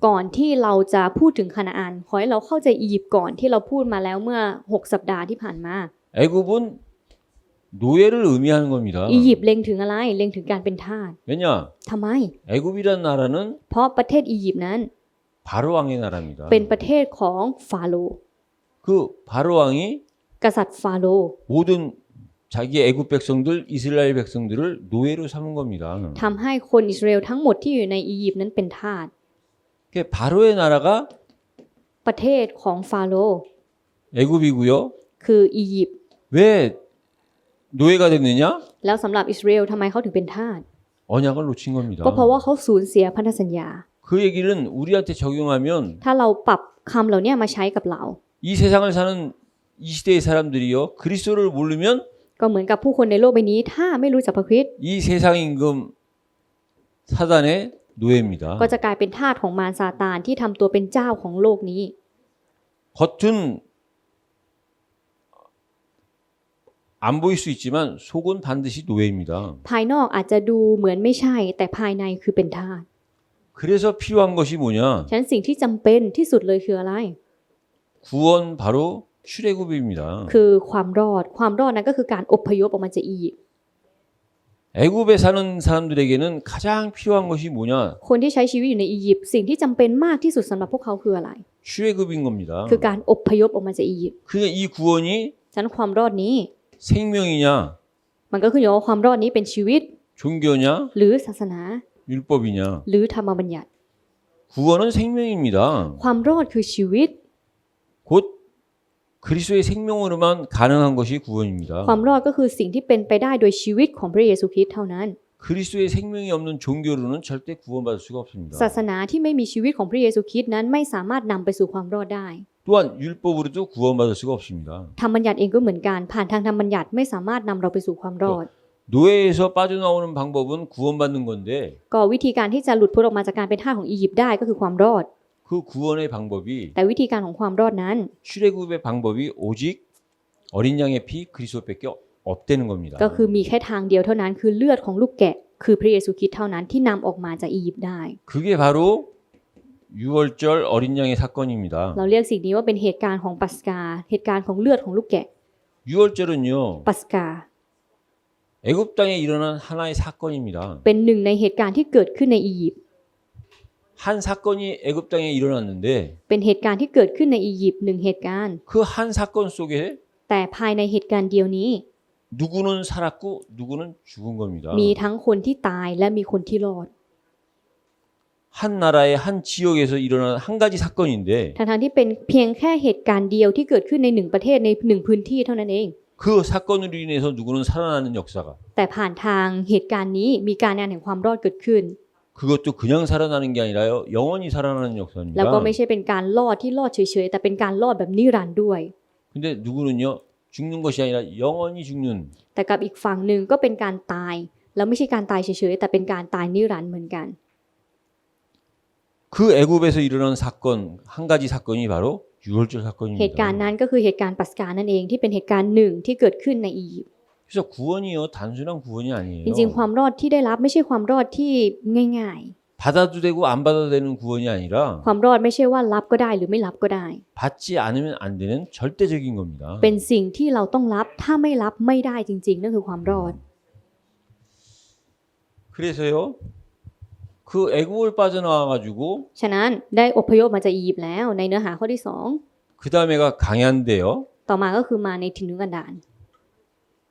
B: ก่อนที่เราจะพูดถึงคานาอันขอให้เราเข้าใจอียิปต์ก่อนที่เราพูดมาแล้วเมื่อ6สัปดาห์ที่ผ่านมา
A: 애굽은 노예를 의미하는 겁니다.
B: อียิปต์เล็งถึงอะไรเล็งถึงการเป็นทาส
A: 왜냐?
B: ทำไม
A: 애굽이란 나라는
B: เพราะประเทศอียิปต์นั้น
A: 바로 왕의 나라입니다.
B: เป็นประเทศของฟาโรห์
A: 그 바로 왕이
B: กษัตริย์ฟาโรห์
A: 모든 자기 애굽 백성들, 이스라엘 백성들을 노예로 삼은 겁니다.
B: ทำให้คนอิสราเอลทั้งหมดที่อยู่ในอียิปต์นั้นเป็นทาส
A: 그러니까 바로의 나라가
B: ประเทศของฟาโรห์
A: 애굽이고요.
B: คืออียิปต์
A: 왜 노예가 됐느냐?
B: แล้วสำหรับอิสราเอลทำไมเขาถึงเป็นทาส
A: 언약을 놓친 겁니다.
B: ก็เพราะว่าเขาสูญเสียพันธสัญญา
A: 그 얘기는 우리한테 적용하면
B: ถ้าเราปรับคำเหล่านี้มาใช้กับเรา
A: 이 세상을 사는 이 시대의 사람들이요. 그리스도를 모르면
B: ก็เหมือนกับผู้คนในโลกใบนี้ถ้าไม่รู้จักพระคริสต์
A: 이 세상 임금 사단의 노예입니다.
B: ก็จะกลายเป็นทาสของมารซาตานที่ทำตัวเป็นเจ้าของโลกนี้
A: 겉은 안 보일 수 있지만 속은 반드시 노예입니다.
B: ภายนอกอาจจะดูเหมือนไม่ใช่ แต่ภายในคือเป็นทาส
A: 그래서 필요한 것이 뭐냐?
B: ฉะนั้นสิ่งที่จำเป็นที่สุดเลยคืออะไร
A: 구원 바로 출애굽입니다.
B: คือความรอดนั้นก็คือการอพยพออกมาจากอียิปต์
A: 애굽에 사는 사람들에게는 가장 필요한 것이 뭐냐?
B: คนที่ใช้ชีวิตอยู่ในอียิปต์สิ่งที่จำเป็นมากที่สุดสำหรับพวกเขาคืออะไร
A: 출애굽인 겁니다.
B: คือการอพยพออกมาจากอียิปต์
A: 그러니까 이 구원이
B: ฉะนั้นความรอดนี้
A: 생명이냐,
B: มันก็ขึ้นอยู่กับว่าความรอดนี้เป็นชีวิต
A: 종교냐,
B: หรือศาสนา
A: 율법이냐.
B: หรือธรรมบัญญัติ
A: 구원은 생명입니다.
B: ความรอดคือชีวิต
A: 곧 그리스도의 생명으로만 가능한 것이 구원입니다.
B: ความรอดก็คือสิ่งที่เป็นไปได้โดยชีวิตของพระเยซูคริสต์เท่านั้น
A: 그리스도의 생명이 없는 종교로는 절대 구원받을 수가 없습니다.
B: ศาสนาที่ไม่มีชีวิตของพระเยซูคริสต์นั้นไม่สามารถนำไปสู่ความรอดได้
A: 또한 율법으로도 구원받을 수가 없습니다.
B: ธรรมบัญญัติเองก็เหมือนกันผ่านทางธรรมบัญญัติไม่สามารถนำเราไปสู่ความรอด
A: 노예에서 빠져나오는 방법은 구원받는 건데
B: ก็วิธีการที่จะหลุดพ้นออกมาจากการเป็นทาสของอียิปต์ได้ก็คือความรอด
A: 그 구원의 방법이
B: แต่วิธีการของความรอดนั้น
A: 출애굽의 방법이 오직 어린 양의 피 그리스도밖에 없다는 겁니다.
B: ก็คือมีแค่ทางเดียวเท่านั้นคือเลือดของลูกแกะคือพระเยซูคริสต์เท่านั้นที่นำออกมาจากอียิปต์ได้
A: 그게 바로 유월절 어린 양의 사건입니다.
B: เราเรียกสิ่งนี้ว่าเป็นเหตุการณ์ของปัสกาเหตุการณ์ของเลือดของลูกแกะ
A: 유월절은요.
B: ปัสกา
A: 애굽 땅에 일어난 하나의 사건입니다.
B: เป็นหนึ่งในเหตุการณ์ที่เกิดขึ้นในอียิปต์
A: 한 사건이 애굽 땅에 일어났는데
B: เป็นเหตุการณ์ที่เกิดขึ้นในอียิปต์หนึ่งเหตุการณ์
A: 그 한 사건 속에
B: แต่ภายในเหตุการณ์เดียวนี้
A: 누구는 살았고 누구는 죽은 겁니다.
B: มีทั้งคนที่ตายและมีคนที่รอด
A: 한 나라의 한 지역에서 일어난 한 가지 사건인데
B: ทั้งๆที่เป็นเพียงแค่เหตุการณ์เดียวที่เกิดขึ้นในหนึ่งประเทศในหนึ่งพื้นที่เท่านั้นเอง
A: 그 사건으로 인해서 누구는 살아나는 역사가
B: แต่ผ่านทางเหตุการณ์นี้มีการงานแห่งความรอดเกิดขึ้น
A: 그것도 그냥 살아나는 게 아니라요. 영원히 살아나는 역사입니다.
B: แล้วก็ไม่ใช่เป็นการรอดที่รอดเฉยๆแต่เป็นการรอดแบบนิรันดร์ด้วย
A: 근데 누구는요. 죽는 것이 아니라 영원히 죽는
B: แต่กับอีกฝั่งหนึ่งก็เป็นการตายแล้วไม่ใช่การตายเฉยๆแต่เป็นการตายนิรันดร์เหมือนกัน
A: 그 애굽에서 일어난 사건 한 가지 사건이 바로 유월절
B: เหตุการณ์
A: 사건입니다.
B: นั้นก็คือเหตุการณ์ปัสกานั่นเองที่เป็นเหตุการณ์หนึ่งที่เกิดขึ้นในอียิปต์
A: 그래서 구원이요. 단순한 구원이
B: จริงๆ
A: 아니에요.
B: ความรอดที่ได้รับไม่ใช่ความรอดที่ง่าย
A: 받아도 되고 안 받아도 되는 구원이 아니라
B: ๆ ความรอดไม่ใช่ว่ารับก็ได้หรือไม่รับก็ได้
A: 받지 않으면 안 되는 절대적인 겁니다.
B: เป็นสิ่งที่เราต้องรับถ้าไม่รับไม่ได้จริงๆนั่นคือความรอด
A: 그래서요. 그 애굽을 빠져나와 가지고
B: ฉะนั้นได้อพยพมาจากอียิปต์แล้วในเนื้อหาข้อที่สอง
A: 그 다음에가 강야인데요.
B: ต่อมาก็คือมาในถิ่นทุรกันดาร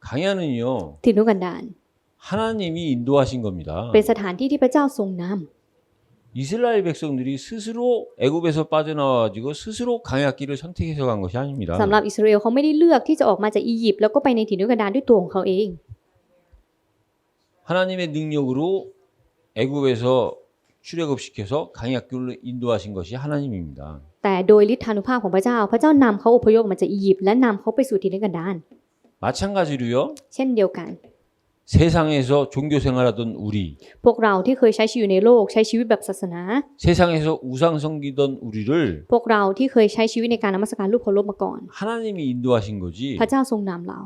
A: 강야는요.
B: ถิ่นทุรกันดาร
A: 하나님이 인도하신 겁니다.
B: เป็นสถานที่ที่พระเจ้าทรงนำ
A: 이스라엘 백성들이 스스로 애굽에서 빠져나와 가지고 스스로 강야길을 선택해서 간 것이 아닙니다.
B: สำหรับอิสราเอลเขาไม่ได้เลือกที่จะออกมาจากอียิปต์แล้วก็ไปในถิ่นทุรกันดารด้วยตัวของเขาเอง
A: 하나님의 능력으로 애굽에서 출애굽시켜서 강야길로 인도하신 것이 하나님입니다.
B: แต่โดยฤทธานุภาพของพระเจ้าพระเจ้านำเขาอพยพมาจากอียิปต์และนำเขาไปสู่ถิ่นทุรกันดาร
A: 마찬가지로요.
B: เช่นเดียวกัน
A: 세상에서 종교 생활하던 우리,
B: พวกเราที่เคยใช้ชีวิตในโลกใช้ชีวิตแบบศาสนา
A: 세상에서 우상 섬기던 우리를
B: พวกเราที่เคยใช้ชีวิตในการนมัสการรูปเคารพมาก่อน
A: 하나님이 인도하신 거지
B: พระเจ้าทรงนำเรา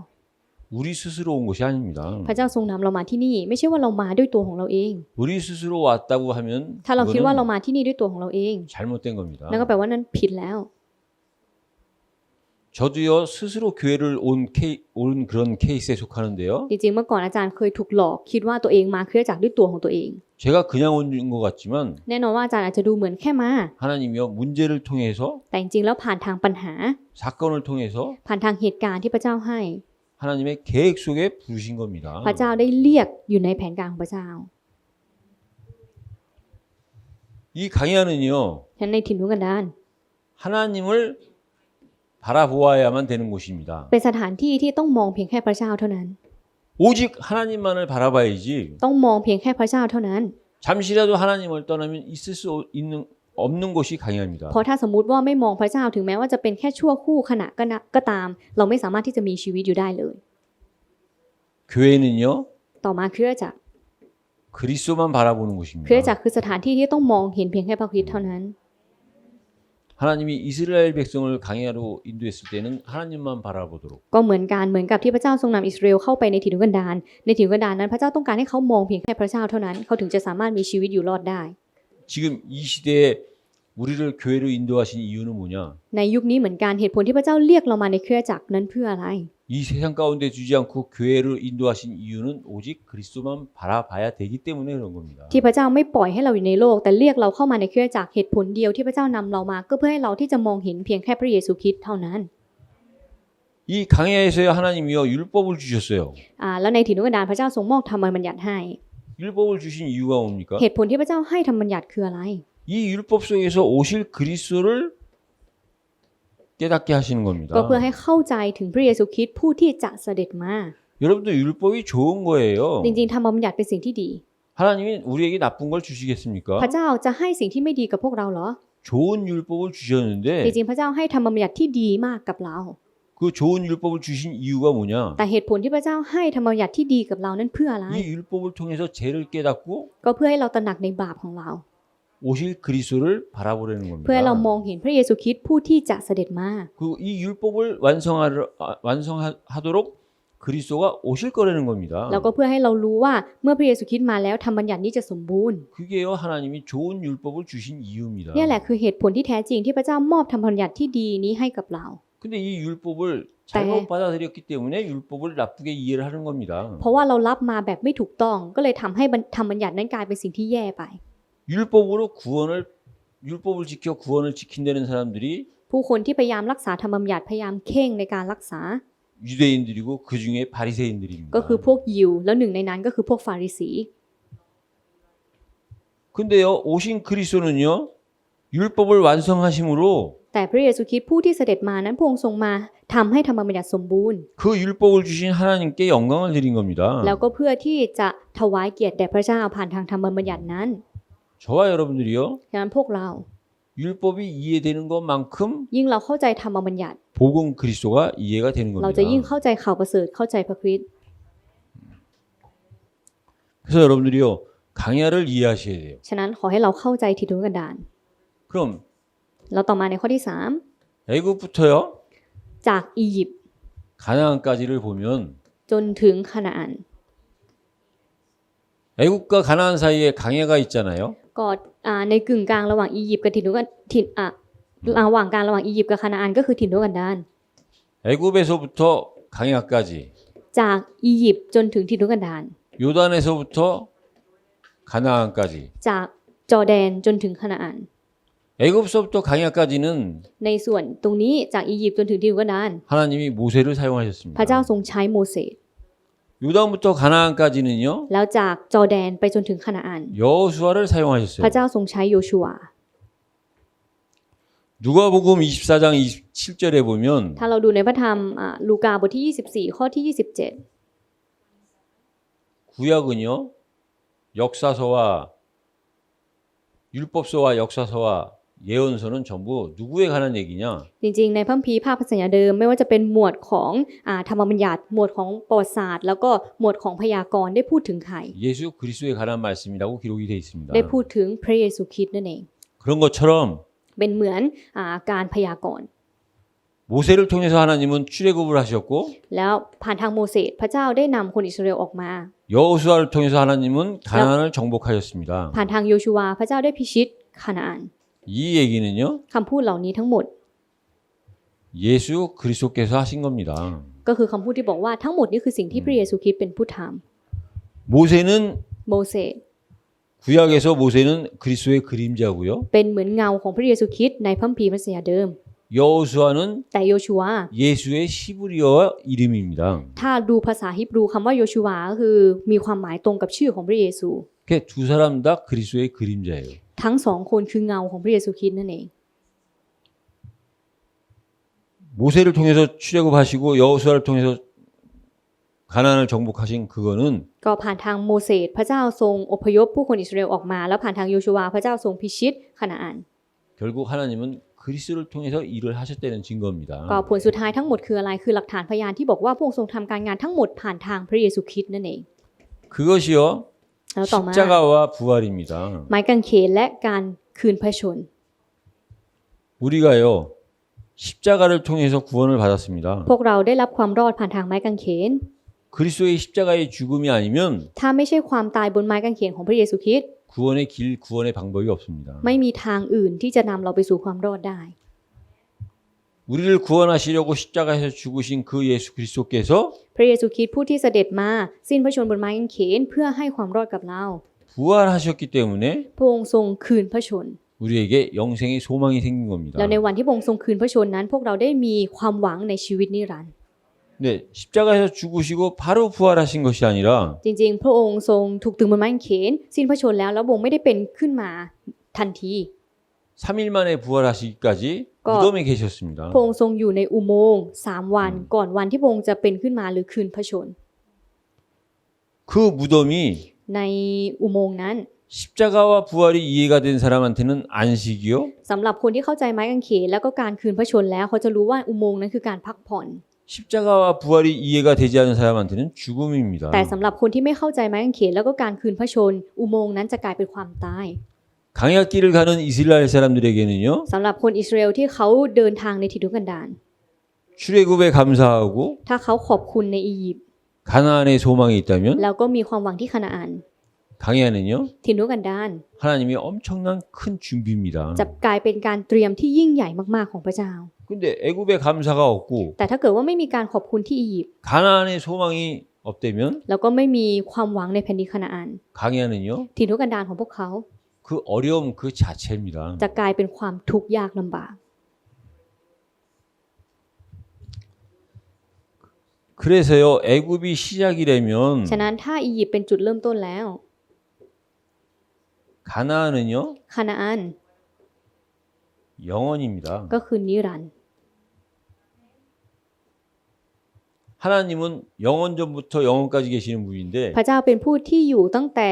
A: 우리 스스로 온 것이 아닙니다.
B: พระเจ้าทรงนำเรามาที่นี่ไม่ใช่ว่าเรามาด้วยตัวของเราเอง
A: 우리 스스로 왔다고 하면
B: ถ้าเราคิดว่าเรา
A: 그거는
B: มาที่นี่ด้วยตัวของเราเอง
A: 잘못된 겁니다.
B: นั่นก็แปลว่านั้นผิดแล้ว
A: 저도요 스스로 교회를 온 그런 케이스에 속하는데요.
B: จริงๆเมื่อก่อนอาจารย์เคยถูกหลอกคิดว่าตัวเองมาคริสตจักรด้วยตัวของตัวเอง
A: 제가 그냥 온 것 같지만
B: แน่นอนว่าอาจารย์อาจจะดูเหมือนแค่มา
A: 하나님이요 문제를 통해서
B: แต่จริงๆแล้วผ่านทางปัญหา
A: 사건을 통해서
B: ผ่านทางเหตุการณ์ที่พระเจ้าให้
A: 하나님의 계획 속에 부르신 겁니다.
B: พระเจ้าได้เรียกอยู่ในแผนการของพระเจ้า
A: 이 강야는요
B: ฉะนั้นในถิ่นทุรกันดาร
A: 하나님을 바라보아야만 되는 곳입니다.
B: เป็นสถานที่ที่ต้องมองเพียงแค่พระเจ้าเท่านั้น
A: 오직 하나님만을 바라봐야지
B: ต้องมองเพียงแค่พระเจ้าเท่านั้น
A: 잠시라도 하나님을 떠나면 있을 수 없는 곳이 강야입니다.
B: เพราะถ้าสมมุติว่าไม่มองพระเจ้าถึงแม้ว่าจะเป็นแค่ชั่วคู่ขณะก็ตาม เราไม่สามารถที่จะมีชีวิตอยู่ได้เลย
A: 교회는요
B: ต่อมาคริสตจักร
A: 그리스도만 바라보는
B: คริสต
A: 곳입니다.
B: จักรคือสถานที่ที่ต้องมองเห็นเพียงแค่พระคริสต์เท่านั้น
A: 하나님이 이스라엘 백성을 강야로 인도했을 때는 하나님만 바라보도록
B: ก็เหมือนกับที่พระเจ้าทรงนำอิสราเอลเข้าไปในถิ่นทุรกันดารในถิ่นทุรกันดารนั้นพระเจ้าต้องการให้เขามองเพียงแค่พระเจ้าเท่านั้นเขาถึงจะสามารถมีชีวิตอยู่รอดได้
A: 지금 이 시대에 우리를 교회로 인도하신 이유는 뭐냐?
B: ในยุคนี้เหมือนกันเหตุผลที่พระเจ้าเรียกเรามาในคริสตจักรนั้นเพื่ออะไร
A: 이 세상 가운데 두지 않고 교회를 인도하신 이유는 오직 그리스도만 바라봐야 되기 때문에 그런 겁니다.
B: ที่พระเจ้าไม่ปล่อยให้เราอยู่ในโลกแต่เรียกเราเข้ามาในคริสตจักรเหตุผลเดียวที่พระเจ้านำเรามาก็เพื่อให้เราที่จะมองเห็นเพียงแค่พระเยซูคริสต์เท่านั้น
A: 이 강야에서야 하나님이요 율법을 주셨어요.
B: แล้วในถิ่นทุรกันดารพระเจ้าทรงมอบธรรมบัญญัติให้
A: 율법을 주신 이유가 뭡니까?
B: เหตุผลที่พระเจ้าให้ธรรมบัญญัติคืออะไร
A: 이 율법 속에서 오실 그리스도를 깨닫게 하시는 겁니다.
B: ก็เพื่อให้เข้าใจถึงพระเยซูคริสต์ผู้ที่จะเสด็จมา
A: 여러분들 율법이 좋은 거예요.
B: จริงๆธรรมบัญญัติเป็นสิ่งที่ดี
A: 하나님이 우리에게 나쁜 걸 주시겠습니까?
B: พระเจ้าจะให้สิ่งที่ไม่ดีกับพวกเราเหรอ
A: 좋은 율법을
B: จ
A: 주셨는데
B: ริงๆพระเจ้าให้ธรรมบัญญัติที่ดีมากกับเรา
A: 그 좋은 율법을 주신 이유가 뭐냐?
B: แต่เหตุผลที่พระเจ้าให้ธรรมบัญญัติที่ดีกับเรานั้นเพื่ออะไร
A: 이 율법을 통해서 죄를 깨닫고
B: ก็เพื่อให้เราตระหนักในบาปของเรา
A: 오실 그리스도를 바라보려는
B: เพื่อให้เรา
A: 겁니다.
B: มองเห็นพระเยซูคริสต์ผู้ที่จะเสด็จมา
A: 그리고 이 율법을 완성하도록 그리스도가 오실 거라는 겁니다.
B: แล้วก็เพื่อให้เรารู้ว่าเมื่อพระเยซูคริสต์มาแล้วธรรมบัญญัตินี้จะสมบูรณ์
A: 그게요 하나님이 좋은 율법을 주신 이유입니다.
B: นี่แหละคือเหตุผลที่แท้จริงที่พระเจ้ามอบธรรมบัญญัติที่ดีนี้ให้กับเรา
A: 근데 이 율법을 잘못 받아들였기 때문에 율법을 나쁘게 이해를 하는 겁니다.
B: เพราะว่าเรารับมาแบบไม่ถูกต้องก็เลยทำให้ธรรมบัญญัตินั้นกลายเป็นสิ่งที่แย่ไป
A: 율법을 지켜 구원을 지킨다는 사람들이
B: ผู้คนที่พยายามรักษาธรรมบัญญัติพยายามเข่งในการรักษา
A: 유대인들이고 그 중에 바리새인들입니다.
B: ก็คือพวกยิวแล้วหนึ่งในนั้นก็คือพวกฟาริสี
A: 근데요 오신 그리스도는요 율법을 완성하심으로
B: แต่พระเยซูคริสต์ผู้ที่เสด็จมานั้นพระองค์ทรงมาทำให้ธรรมบัญญัติสมบูรณ์
A: 그 율법을 주신 하나님께 영광을 드린 겁니다.
B: แล้วก็เพื่อที่จะถวายเกียรติแด่พระเจ้าผ่านทางธรรมบัญญัตินั้น
A: 저와 여러분들이요
B: ดังนั้นพวกเรา
A: 율법이 이해되는 것만큼
B: ยิ่งเราเข้าใจธรรมบัญญัติ
A: 복음 그리스도가 이해가 되는
B: เราจะยิ่ง
A: 겁니다.
B: เข้าใจข่าวประเสริฐเข้าใจพระคริสต์
A: 그래서 여러분들이요 강야를 이해하셔야 돼요.
B: ฉะนั้นขอให้เราเข้าใจถิ่นทุรกันดาร
A: 그럼
B: เราต่อมาในข้อที่
A: 애굽부터요
B: 3จากอียิปต์
A: 가나안까지를 보면
B: จนถึงคานาอัน
A: 애굽과 가나안 사이에 강야가 있잖아요.
B: ก็ในกึ่งกลางระหว่างอียิปต์กับถิ่นทุรกันระหว่างกลางระหว่างอียิปต์กับคานาอันก็คือถิ่นทุรกันดาร
A: 애굽에서부터 강야까지
B: จากอียิปต์จนถึงถิ่นทุรกันดาร
A: 요단에서부터 가나안까지
B: จากจอร์แดนจนถึงคานาอัน
A: 애굽서부터 강야까지는
B: ในส่วนตรงนี้จากอียิปต์จนถึงถิ่นทุรกันดาร
A: 하나님이 모세를
B: พระเจ้า
A: 사용하셨습니다.
B: ทรงใช้โมเสส
A: 요단부터 가나안까지는요
B: แล้วจากจอร์แดนไปจนถึงคานาอัน
A: 여호수아를
B: พ
A: 사용하셨어요.
B: ระเจ้าทรงใช้โยชูวา
A: 누가복음 24장 27절에 보면
B: ถ้าเราดูในพระธรรมลูกาบทที่24ข้อที่27
A: 구약은요 역사서와 율법서와 역사서와 예언서는 전부 누구에 관한 얘기냐?
B: จริงๆในพระคัมภีร์ภาคพระสัญญาเดิมไม่ว่าจะเป็นหมวดของธรรมบัญญัติหมวดของประวัติศาสตร์แล้วก็หมวดของพยากรณ์ได้พูดถึงใคร
A: 예수 그리스도에 관한 말씀이라고 기록이 되어 있습니다.
B: ได้พูดถึงพระเยซูคริสต์นั่นเอง
A: 그런 것처럼
B: เป็นเหมือนการพยากรณ์
A: 모세를 통해서 하나님은 출애굽을 하셨고
B: แล้วผ่านทางโมเสสพระเจ้าได้นำคนอิสราเอลออกมา
A: 여호수아를 통해서 하나님은 가나안을 정복하였습니다.
B: ผ่านทางโยชูวาพระเจ้าได้พิชิตคานาอัน
A: 이 얘기는요
B: คำพูดเหล่านี้ทั้งหมด
A: 예수 그리스도께서 하신 겁니다.
B: ก็คือคำพูดที่บอกว่าทั้งหมดนี้คือสิ่งที่พระเยซูคริสต์เป็นผู้ท
A: 모세는
B: ำโมเสส
A: 구약에서 모세는 그리스도의 그림자고요.
B: เป็นเหมือนเงาของพระเยซูคริสต์ในพระคัมภีร์พระสัญญาเดิม
A: 여호수아는
B: แต่โยชูวา
A: 예수의 히브리어 이름입니다.
B: ถ้าดูภาษาฮิบรูคำว่าโยชูวาก็คือมีความหมายตรงกับชื่อของพระเยซู
A: 그 두 사람 다 그리스도의 그림자예요.
B: ทั้งสองคนคือเงาของพระเยซูคริสต์นั่นเอง
A: 모세를 통해서 출애굽하시고 여호수아를 통해서 가나안을 정복하신 그거는
B: ก็ผ่านทางโมเสสพระเจ้าทรงอพยพผู้คนอิสราเอลออกมาแล้วผ่านทางโยชูวาพระเจ้าทรงพิชิตคานาอัน
A: 결국 하나님은 그리스도를 통해서 일을 하셨다는 증거입니다.
B: ก็ผลสุดท้ายทั้งหมดคืออะไรคือหลักฐานพยานที่บอกว่าพระองค์ทรงทำการงานทั้งหมดผ่านทางพระเยซูคริสต์นั่นเอง
A: 그것이요
B: แล้วต่อมา
A: 십자가와 부활입니다.
B: ไม้กางเขนและการคืนพระชน
A: 우리가요 십자가를 통해서 구원을 받았습니다.
B: พวกเราได้รับความรอดผ่านทางไม้กางเขน
A: 그리스도의 십자가의 죽음이 아니면
B: ถ้าไม่ใช่ความตายบนไม้กางเขนของพระเยซูคริสต์
A: 구원의 길, 구원의 방법이 없습니다.
B: ไม่มีทางอื่นที่จะนำเราไปสู่ความรอดได้
A: 우리를 구원하시려고 십자가에서 죽으신 그 예수 그리스도께서
B: พระเยซูคริสต์ผู้ที่เสด็จมาสิ้นพระชนม์บนไม้กางเขนเพื่อให้ความรอดกับเรา
A: 부활하셨기 때문에
B: พระองค์ทรงคืนพระชนม์
A: 우리에게 영생의 소망이 생긴 겁니다.
B: แล้วในวันที่พระองค์ทรงคืนพระชนม์นั้น พวกเราได้มีความหวังในชีวิตนิรันดร์
A: 네, 십자가에서 죽으시고 바로 부활하신 것이 아니라
B: จริงๆ พระองค์ทรงถูกตรึงบนไม้กางเขนสิ้นพระชนม์แล้วพระองค์ไม่ได้เป็นขึ้นมาทันที
A: 3일 만에 부활하시기까지
B: 거-
A: 무덤에 계셨습니다.
B: พระองค์ทรงอยู่ในอุโมงค์3 วันก่อนวันที่พระองค์จะเป็นขึ้นมาหรือคืนพระชนม์
A: 그 무덤이
B: ในอุโมงค์นั้น
A: 십자가와 부활이 이해가 된 사람한테는 안식이요.
B: สำหรับคนที่เข้าใจไม้กางเขนแล้วก็การคืนพระชนม์แล้วเขาจะรู้ว่าอุโมงค์นั้นคือการพักผ่อน
A: 십자가와 부활이 이해가 되지 않은 사람한테는 죽음입니다.
B: แต่สำหรับคนที่ไม่เข้าใจไม้กางเขนแล้วก็การคืนพระชนม์อุโมงค์นั้นจะกลายเป็นความตาย
A: 강약길을 가는 이스라엘 사람들에게는요.
B: สำหรับคนอิสราเอลที่เขาเดินทางในถิ่นทุรกันดาร
A: 출애굽에 감사하고
B: ถ้าเขาขอบคุณในอียิปต์
A: 가나안의 소망이 있다면
B: แล้วก็มีความหวังที่คานาอัน
A: 강야는요.
B: ถิ่นทุรกันดาร
A: 하나님이 엄청난 큰 준비입니다.
B: จะกลายเป็นการเตรียมที่ยิ่งใหญ่มากๆของพระเจ้า
A: 근데 애굽에 감사가 없고
B: แต่ถ้าเกิดว่าไม่มีการขอบคุณที่อียิปต์
A: 가나안의 소망이 없다면
B: แล้วก็ไม่มีความหวังในแผ่นดินคานาอัน
A: 강야는요.
B: ถิ่นทุรกันดารของพวกเขา
A: 그 어려움 그 자체입니다.
B: จะกลายเป็นความทุกข์ยากลำบาก
A: 그래서요. 애굽이 시작이라면
B: ฉะนั้นถ้าอียิปต์เป็นจุดเริ่มต้นแล้ว
A: 가나안은요.
B: คานาอัน
A: 영원입니다.
B: ก็คือนิรันดร์
A: 하나님은 영원 전부터 영원까지 계시는 분인데
B: พระเจ้าเป็นผู้ที่อยู่ตั้งแต่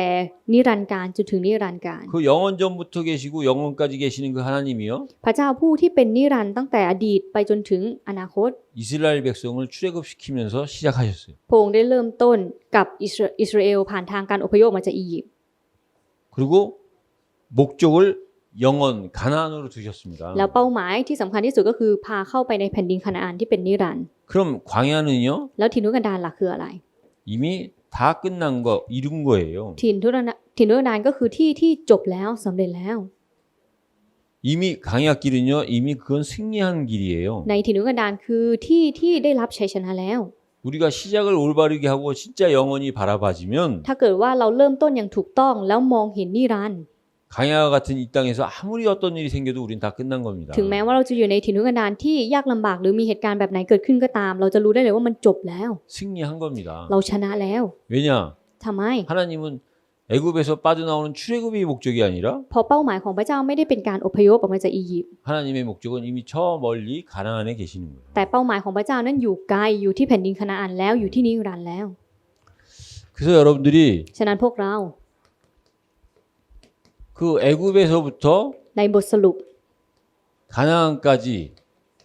B: นิรันดร์การจนถึงนิรันดร์การ
A: 그 영원 전부터 계시고 영원까지 계시는 그 하나님이요.
B: พระเจ้าผู้ที่เป็นนิรันดร์ตั้งแต่อดีตไปจนถึงอนาคต
A: 이스라엘 백성을 출애굽시키면서 시작하셨어요.
B: พระองค์ได้เริ่มต้นกับอิสราเอลผ่านทางการอพยพออกมาจากอียิปต์
A: 그리고 목적을 영원 가나안으로 두셨습니다.
B: แล้วเป้าหมายที่สำคัญที่สุดก็คือพาเข้าไปในแผ่นดินคานาอันที่เป็นนิรันดร์
A: 그럼 광야는요.
B: แล้วถิ่นทุรกันดารล่ะคืออะไร
A: 이미 다 끝난 거 이룬 거예요.
B: ถิ่นทุรกันดารก็คือที่ที่จบแล้วสำเร็จแล้ว
A: 이미 강약길은요. 이미 그건 승리한 길이에요.
B: ในถิ่นทุรกันดารคือที่ที่ได้รับชัยชนะแล้ว
A: 우리가 시작을 올바르게 하고 진짜 영원히 바라봐지면
B: ถ้าเกิดว่าเราเริ่มต้นอย่างถูกต้องแล้วมองเห็นนิรันดร์
A: 강야와 같은 이 땅에서 아무리 어떤 일이 생겨도 우린 다 끝난 겁니다.
B: ถึงแม้ว่าเราจะอยู่ในถิ่นทุรกันดารที่ยากลำบากหรือมีเหตุการณ์แบบไหนเกิดขึ้นก็ตาม เราจะรู้ได้เลยว่ามันจบแล้ว
A: 승리한 겁니다.
B: เราชนะแล้ว
A: 왜냐?
B: ทำไม
A: 하나님은 애굽에서 빠져나오는 출애굽이 목적이 아니라
B: เพราะเป้าหมายของพระเจ้าไม่ได้เป็นการอพยพออกมาจากอียิปต์
A: 하나님의 목적은 이미 저 멀리 가나안에 계시는 거예요.
B: แต่เป้าหมายของพระเจ้านั้นอยู่ไกลอยู่ที่แผ่นดินคานาอันแล้วอยู่ที่นิรันดร์แล้ว
A: 그래서 여러분들이
B: ฉะนั้นพวกเรา
A: 그 애굽에서부터
B: ในบทสรุป
A: 가나안까지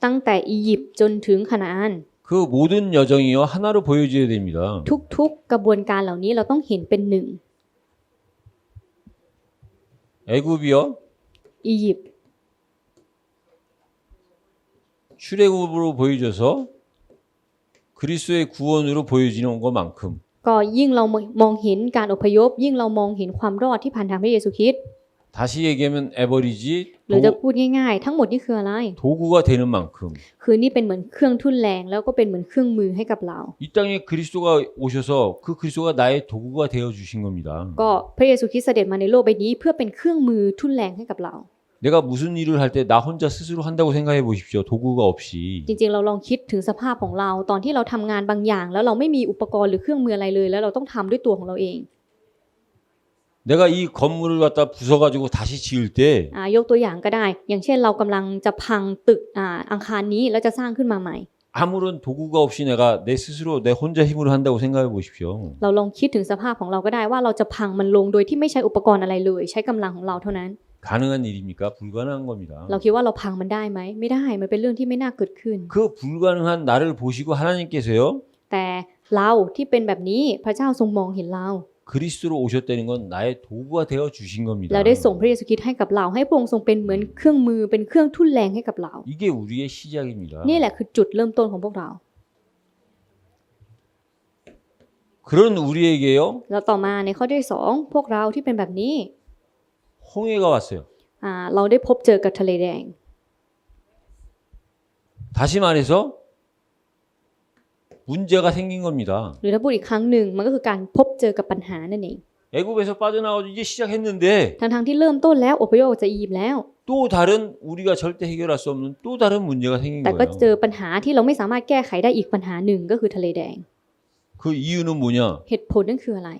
B: ตั้งแต่อียิปต์จนถึงคานาอัน
A: 그 모든 여정이요 하나로 보여줘야 됩니다.
B: ทุกๆกระบวนการเหล่านี้เราต้องเห็นเป็นหนึ่ง
A: 애굽이요
B: อียิปต์
A: 출애굽으로 보여줘서 그리스도의 구원으로 보여지는 것만큼
B: ก็ยิ่งเรามองเห็นการอพยพ ยิ่งเรามองเห็นความรอดที่ผ่านทางพระเยซูคริสต์
A: 다시 얘기하면 에버리지
B: หรือจะพูดง่ายๆ ทั้งหมดนี่คืออะไร
A: 도구가 되는 만큼
B: คือนี่เป็นเหมือนเครื่องทุ่นแรงแล้วก็เป็นเหมือนเครื่องมือให้กับเรา
A: 이 땅에 그리스도가 오셔서 그 그리스도가 나의 도구가 되어 주신 겁니다.
B: ก็พระเยซูคริสต์เสด็จมาในโลกใบนี้เพื่อเป็นเครื่องมือทุ่นแรงให้กับเรา
A: 네, 내가 무슨 일을 할 때 나 혼자 스스로 한다고 생각해 보십시오. 도구가 없이.
B: จริงๆเราลองคิดถึงสภาพของเราตอนที่เราทำงานบางอย่าง แล้วเราไม่มีอุปกรณ์หรือเครื่องมืออะไรเลย แล้วเราต้องทำด้วยตัวของเราเอง
A: 내가 이 건물을 갖다 부숴가지고 다시 지을 때
B: ยกตัวอย่างก็ได้ อย่างเช่นเรากำลังจะพังตึกอาคารนี้แล้วจะสร้างขึ้นมาใหม่
A: 아무런 도구가 없이 내가 내 스스로 내 혼자 힘으로 한다고 생각해 보십시오.
B: เราลองคิดถึงสภาพของเราก็ได้ว่าเราจะพังมันลงโดยที่ไม่ใช้อุปกรณ์อะไรเลย ใช้กำลังของเราเท่านั้น
A: 가능한 일입니까? 불가능한 겁니다.
B: เราคิดว่าเราพังมันได้ไหมไม่ได้มันเป็นเรื่องที่ไม่น่าเกิดขึ้น
A: 그 불가능한 나를 보시고 하나님께서요.
B: แต่เราที่เป็นแบบนี้พระเจ้าทรงมองเห็นเรา
A: 그리스도로 오셨다는 건 나의 도구가 되어 주신 겁니다.
B: เราได้ส่งพระเยซูคริสต์ให้กับเราให้พระองค์ทรงเป็นเหมือนเครื่องมือเป็นเครื่องทุ่นแรงให้กับเรา
A: 이게 우리의 시작입니다.
B: นี่แหละคือจุดเริ่มต้นของพวกเรา
A: 그런 우리에게요.
B: แล้วต่อมาในข้อที่2พวกเราที่เป็นแบบนี้
A: 홍해가 왔어요.
B: เราได้พบเจอกับทะเลแดง
A: 다시 말해서 문제가 생긴 겁니다.
B: หรือถ้าพูดอีกครั้งหนึ่งมันก็คือการพบเจอกับปัญหานั่นเอง
A: 애굽에서 빠져나와서 이제 시작했는데
B: ทั้งที่เริ่มต้นแล้วอพยพออกจากอียิปต์แล้ว
A: 또 다른 우리가 절대 해결할 수 없는 또 다른 문제가 생긴
B: แต่ก็เจ
A: 거예요.
B: อปัญหาที่เราไม่สามารถแก้ไขได้อีกปัญหาหนึ่งก็คือทะเลแดง
A: 그 이유는 뭐냐?
B: เหตุผลนั่นคืออะไร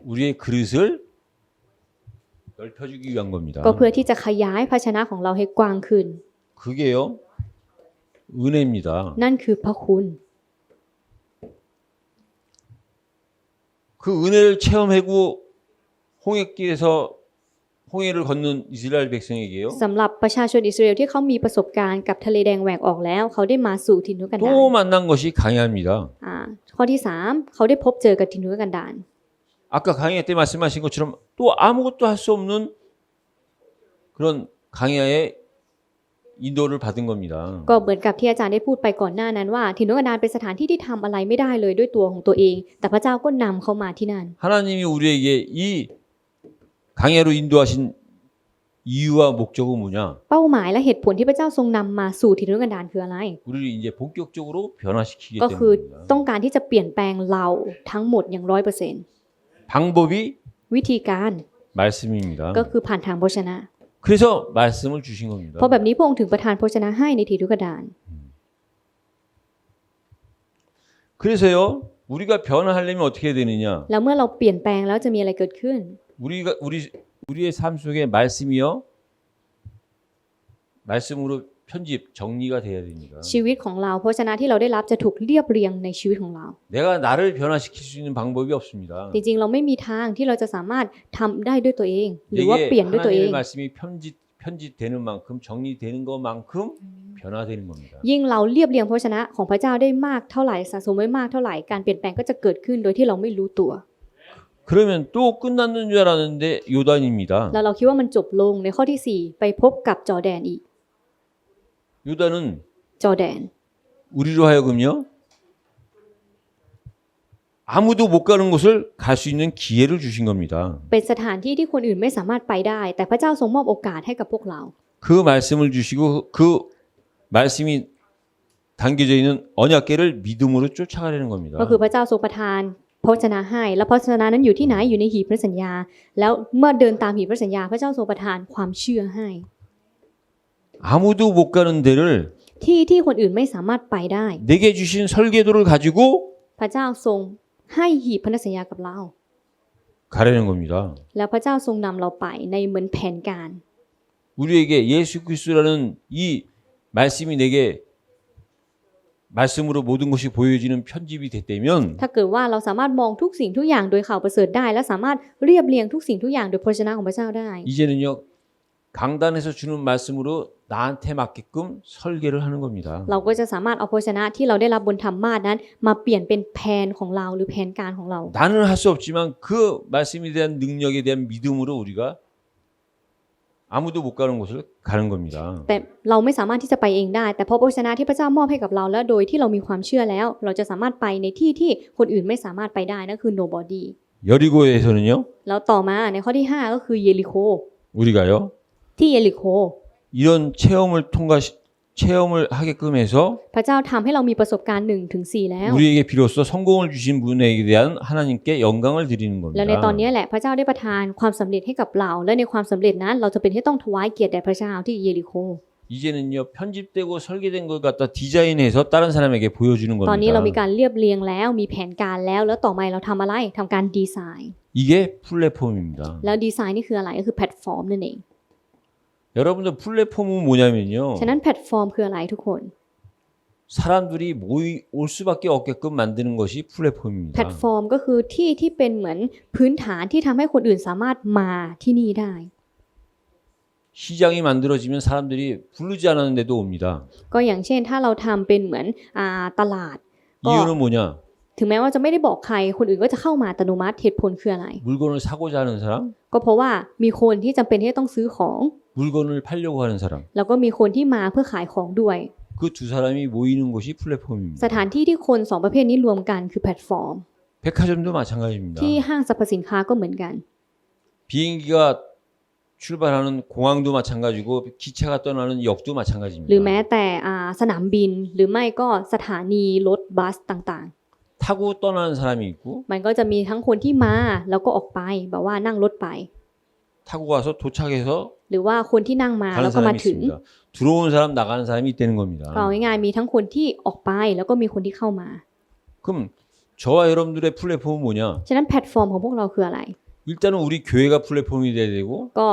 A: 우리의 그릇을 넓혀주기 위한 겁니다.
B: ก็เพื่อที่จะขยายภาชนะของเราให้กว้างขึ้น
A: 그게요. 은혜입니다.
B: นั่นคือพระคุณ
A: 그 은혜를 체험하고 홍해길에서 홍해를 걷는 이스라엘 백성에게요.
B: สำหรับประชาชนอิสราเอลที่เขามีประสบการณ์กับทะเลแดงแหวกออกแล้วเขาได้มาสู่ถิ่นทุรกันดาร
A: 또 만난 것이 강야입니다.
B: ข้อที่3เขาได้พบเจอกับถิ่นทุรกันดาร
A: 아까 강야 때 말씀하신 것처럼 또 아무것도 할 수 없는 그런 강야의 인도를 받은 겁니다.
B: ก็เหมือนกับที่อาจารย์ได้พูดไปก่อนหน้านั้นว่าถิ่นทุรกันดารเป็นสถานที่ที่ทำอะไรไม่ได้เลยด้วยตัวของตัวเอง แต่พระเจ้าก็นำเขามาที่นั่น
A: 하나님이 우리에게 이 강야로 인도하신 이유와 목적은 뭐냐?
B: เป้าหมายและเหตุผลที่พระเจ้าทรงนำมาสู่ถิ่นทุรกันดารคืออะไร
A: 우리를 이제 본격적으로 변화시키기
B: ก็คือ
A: 때문입니다.
B: ต้องการที่จะเปลี่ยนแปลงเราทั้งหมดอย่าง 100%
A: 방법이
B: วิธีการ
A: 말씀입니다.
B: ก็คือผ่านทางพระชนะ
A: 그래서 말씀을 주신 겁니다.
B: เพราะแบบนี้พระองค์ถึงประทานพระชนะให้ในถิ่นทุรกันดาร
A: 그래서요. 우리가 변화하려면 어떻게 해야 되느냐?
B: แล้วเมื่อเราเปลี่ยนแปลงแล้วจะมีอะไรเกิดขึ้น
A: 우리의 삶 속에 말씀이요. 말씀으로 편집 정리가 돼야 됩니다.
B: ชีวิตของเราพระชนะที่เราได้รับจะถูกเรียบเรียงในชีวิตของเรา
A: 내가 나를 변화시킬 수 있는 방법이 없습니다.
B: จริงๆเราไม่มีทางที่เราจะสามารถทำได้ด้วยตัวเอง หรือว่าเป
A: 내게
B: ลี่ยนด้วยตัวเอง
A: 하나님의 말씀이 편집되는 만큼 정리되는 것만큼 변화되는 겁니다.
B: ยิ่งเราเรียบเรียงพระชนะของพระเจ้าได้มากเท่าไหร่สะสมไว้มากเท่าไหร่การเปลี่ยนแปลงก็จะเกิดขึ้นโดยที่เราไม่รู้ตัว
A: 그러면 또 끝났는 줄 알았는데 요단입니다.
B: แล้วเราคิดว่ามันจบลงในข้อที่ 4 ไปพบกับจอร์แดนอีก
A: 요단은
B: จอร์แดน
A: 우리로 하여금요. 아무도 못 가는 곳을 갈 수 있는 기회를 주신 겁니다.
B: เป็นสถานที่ที่คนอื่นไม่สามารถไปได้ แต่พระเจ้าทรงมอบโอกาสให้กับพวกเรา
A: 그 말씀을 주시고 그 말씀이 담겨져 있는 언약궤를 믿음으로 쫓아가려는 겁니다.
B: ก็คือพระเจ้าทรงประทานพระวจนะให้และพระวจนะนั้นอยู่ที่ไหนอยู่ในหีบพระสัญญา แล้วเมื่อเดินตามหีบพระสัญญา พระเจ้าทรงประทานความเชื่อให้
A: 아무도 못 가는 데를
B: ที่คนอื่นไม่สามารถไปได้
A: 내게 주신 설계도를 가지고
B: พระเจ้าทรงให้หีบพันธสัญญากับเรา
A: 가려는 겁니다.
B: แล้วพระเจ้าทรงนำเราไปในเหมือนแผนการ
A: 우리에게 예수 그리스도라는 이 말씀이 내게 말씀으로 모든 것이 보여지는 편집이 됐다면
B: ถ้าเกิดว่าเราสามารถมองทุกสิ่งทุกอย่างโดยข่าวประเสริฐได้ และสามารถเรียบเรียงทุกสิ่งทุกอย่างโดยพระวจนะของพระเจ้าได้
A: 이제는요 강단에서 주는 말씀으로 나한테 맞게끔 설계를 하는 겁니다.
B: เราก็จะสามารถเอาพระวจนะที่เราได้รับบนธรรมาสนั้นมาเปลี่ยนเป็นแผนของเราหรือแผนการของเรา
A: 나는 할 수 없지만 그 말씀에 대한 능력에 대한 믿음으로 우리가 아무도 못 가는 곳을 가는 겁니다.
B: แต่เราไม่สามารถที่จะไปเองได้ แต่เพราะพระวจนะที่พระเจ้ามอบให้กับเราและโดยที่เรามีความเชื่อแล้ว เราจะสามารถไปในที่ที่คนอื่นไม่สามารถไปได้นั่นคือ nobody
A: 여리고에서는요
B: แล้วต่อมาในข้อที่ 5 ก็คือเยริโค
A: 우리가요
B: ที่เยริโค
A: 이런 체험을 체험을 하게끔 해서
B: พระเจ้าทำให้เรามีประสบการณ์1ถึง4แล้ว
A: 우리에게 비로소 성공을 주신 분에게 대한 하나님께 영광을 드리는
B: แล้วในตอน
A: 겁니다.
B: นี้แหละพระเจ้าได้ประทานความสำเร็จให้กับเราและในความสำเร็จนั้นเราจะเป็นที่ต้องถวายเกียรติแด่พระเจ้าที่เยริโค
A: 이제는요 편집되고 설계된 걸 갖다 디자인해서 다른 사람에게 보여주는
B: ตอนนี้เรามี
A: 겁니다.
B: การเรียบเรียงแล้วมีแผนการแล้วแล้วต่อมาเราทำอะไรทำการดีไซน์
A: 이게 플랫폼입니다.
B: แล้วดีไซน์นี่คืออะไรก็คือแพลตฟอร์มนั่นเอง
A: 여러분들 플랫폼은 뭐냐면요.
B: ฉะนั้นแพลตฟอร์มคืออะไรทุกคน
A: 사람들이 올 수밖에 없게끔 만드는 것이
B: แพล
A: 플랫폼입니다.
B: ตฟอร์มก็คือที่ที่เป็นเหมือนพื้นฐานที่ทำให้คนอื่นสามารถมาที่นี่ได้
A: 시장이 만들어지면 사람들이 부르지 않았는데도 옵니다.
B: ก็อย่างเช่นถ้าเราทำเป็นเหมือนตลาด 어.
A: 이유는 뭐냐?
B: ถึงแม้ว่าจะไม่ได้บอกใครคนอื่นก็จะเข้ามาอัตโนมัติเหตุผลคืออะไร
A: 물건을 사고자 하는 사람,
B: ก็เพราะว่ามีคนที่จำเป็นที่จะต้องซื้อของ
A: 물건을 팔려고 하는 사람.
B: แล้วก็มีคนที่มาเพื่อขายของด้วย
A: 그 두 사람이 모이는 곳이
B: ส
A: 플랫폼입니다.
B: ถานที่ที่คนสองประเภทนี้รวมกันคือแพลตฟอร์ม
A: 백화점도 마찬가지입니다.
B: ที่ห้างสรรพสินค้าก็เหมือนกัน
A: 비행기가 출발하는 공항도 마찬가지고 기차가 떠나는 역도
B: หรือ
A: 마찬가지입니다.
B: แม้แต่สนามบินหรือไม่ก็สถานีรถบัสต่าง
A: 타고 떠나는 사람이 있고
B: ๆ มันก็จะมีทั้งคนที่มาแล้วก็ออกไปแบบว่านั่งรถไป
A: 타고 가서 도착해서
B: หรือว่าคนที่นั่งมาแล้
A: 가는
B: วก็มา
A: 사람이
B: ถึง
A: 있습니다. 들어온 사람 나가는 사람이 있다는
B: ก็
A: 겁니다.
B: เอาง่ายๆมีทั้งคนที่ออกไปแล้วก็มีคนที่เข้ามา
A: 그럼 저와 여러분들의 플랫폼은 뭐냐?
B: ฉะนั้นแพลตฟอร์มของพวกเราคืออะไร
A: 일단은 우리 교회가 플랫폼이 돼야 되고
B: ก็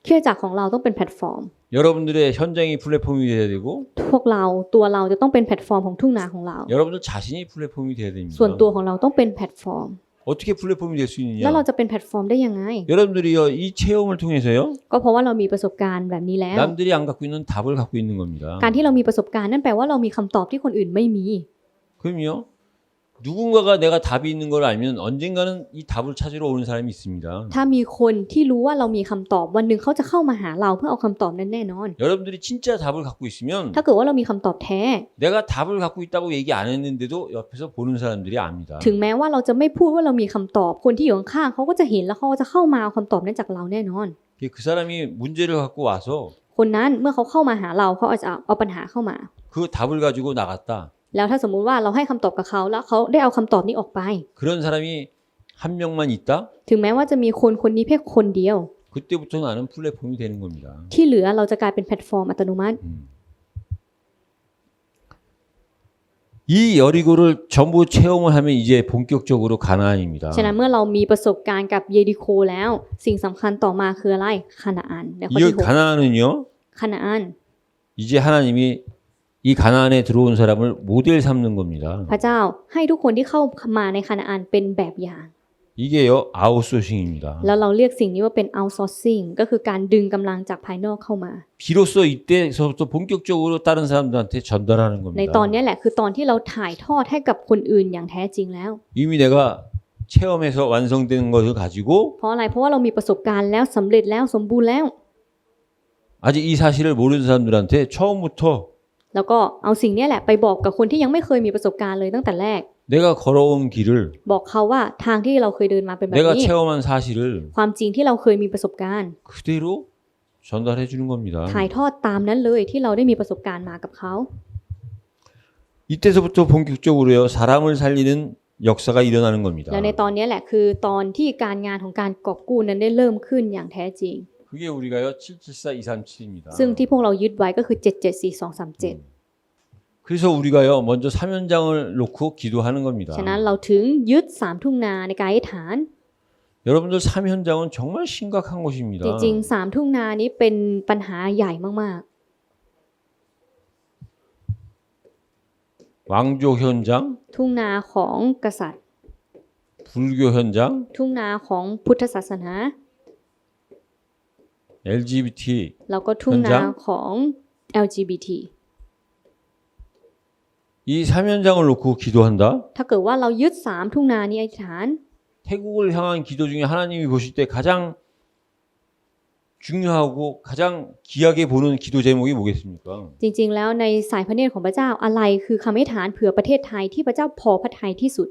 B: คริสตจักรของเราต้องเป็นแพลตฟอร์ม
A: 여러분들의 현장이 플랫폼이 돼야 되고
B: พวกเราตัวเราจะต้องเป็นแพลตฟอร์มของทุ่งนาของเรา
A: 여러분들 자신이 플랫폼이 돼야 됩니다.
B: ส่วนตัวของเราต้องเป็นแพลตฟอร์ม
A: 어떻게 플랫폼이 될 수
B: แล้วเรา
A: 있느냐?
B: จะเป็นแพลตฟอร์มได้ยังไง
A: 여러분들이요 이 체험을 통해서요
B: ก็เพราะว่าเรามีประสบการณ์แบบนี้แล้ว
A: 남들이 안 갖고 있는 답을 갖고 있는 겁니다.
B: การที่เรามีประสบการณ์นั่นแปลว่าเรามีคำตอบที่คนอื่นไม่มี
A: 그럼요 누군가가 내가 답이 있는 걸 알면 언젠가는 이 답을 찾으러 오는 사람이 있습니다.
B: ถ้ามีคนที่รู้ว่าเรามีคำตอบวันหนึ่งเขาจะเข้ามาหาเราเพื่อเอาคำตอบนั้นแน่นอน
A: 여러분들이 진짜 답을 갖고 있으면
B: ถ้าเกิดว่าเรามีคำตอบแท้
A: 내가 답을 갖고 있다고 얘기 안 했는데도 옆에서 보는 사람들이 압니다.
B: ถึงแม้ว่าเราจะไม่พูดว่าเรามีคำตอบคนที่อยู่ข้างๆเขาก็จะเห็นแล้วเขาก็จะเข้ามาเอาคำตอบนั้นจากเราแน่นอน
A: 그 사람이 문제를 갖고 와서
B: คนนั้นเมื่อเขาเข้ามาหาเราเขาอาจจะเอาปัญหาเข้ามา
A: 그 답을 가지고 나갔다.
B: แล้วถ้าสมมุติว่าเราให้คำตอบกับเขาแล้วเขาได้เอาคำตอบนี้ออกไป
A: 그런 사람이 한 명만 있다?
B: ถึงแม้ว่าจะมีคนคนนี้เพียงคนเดียว
A: 그때부터 나는 플랫폼이 되는 겁니다.
B: ที่เหลือเราจะกลายเป็นแพลตฟอร์มอัตโนมัติ
A: 이 여리고를 전부 체험을 하면 이제 본격적으로 가나안입니다.
B: ฉะนั้นเมื่อเรามีประสบการณ์กับเยริโคแล้วสิ่งสำคัญต่อมาคืออะไรคานาอันในข้อ
A: 이
B: ที่
A: 가나안은요
B: 6คานาอัน
A: 이제 하나님이 이 가나안에 들어온 사람을 모델 삼는 겁니다.
B: พระเจ้าให้ทุกคนที่เข้ามาในคานาอันเป็นแบบอย่าง
A: 이게요 아웃소싱입니다.
B: แล้วเราเรียกสิ่งนี้ว่าเป็น outsourcing ก็คือการดึงกำลังจากภายนอกเข้ามา
A: 비로소 이때서부터 본격적으로 다른 사람들한테 전달하는
B: ในตอน
A: 겁니다.
B: นี้แหละคือตอนที่เราถ่ายทอดให้กับคนอื่นอย่างแท้จริงแล้ว
A: 이미 내가 체험해서 완성된 것을 가지고
B: เพราะอะไรเพราะว่าเรามีประสบการณ์แล้วสำเร็จแล้วสมบูรณ์แล้ว
A: 아직 이 사실을 모르는 사람들한테 처음부터
B: แล้วก็เอาสิ่งนี้แหละไปบอกกับคนที่ยังไม่เคยมีประสบการณ์เลยตั้งแต่แรก
A: 내가 걸어온 길을
B: บอกเขาว่าทางที่เราเคยเดินมาเป็นแบบ
A: 내가
B: นี้
A: 체험한 사실을
B: ความจริงที่เราเคยมีประสบการณ์
A: 그대로 전달해 주는 겁니다.
B: ถ่ายทอดตามนั้นเลยที่เราได้มีประสบการณ์มากับเขา
A: 이때서부터 본격적으로요 사람을 살리는 역사가 일어나는 겁니다.
B: แล้วในตอนนี้แหละคือตอนที่การงานของการกอบกู้นั้นได้เริ่มขึ้นอย่างแท้จริง
A: 그게 우리가요 774237입니다.
B: ซึ่งที่พวกเรายึดไว้ก็คือ 774237
A: 그래서 우리가요 먼저 사면장을 놓고 기도하는 겁니다.
B: ฉะนั้นเราถึงยึด3ทุ่งนาในการอธิษฐาน
A: 여러분들 사면장은 정말 심각한 곳입니다.
B: จริงๆ3ทุ่งนานี้เป็นปัญหาใหญ่มาก
A: 왕조 현장,
B: ๆทุ่งนาของกษัตริย์
A: 불교 현장,
B: ทุ่งนาของพุทธศาสนา
A: LGBT
B: แล้วก็ทุ่งนาของ LGBT
A: 이 사면장을 놓고 기도한다.
B: ถ้าเกิดว่าเรายึด3ทุ่งนานี้อธิษฐาน
A: 태국을 향한 기도 중에 하나님이 보실 때 가장 중요하고 가장 귀하게 보는 기도 제목이 뭐겠습니까?
B: จริงๆแล้วในสายพระเนตรของพระเจ้าอะไรคือคำอธิษฐานเผื่อประเทศไทยที่พระเจ้าพอพระทัยที่สุด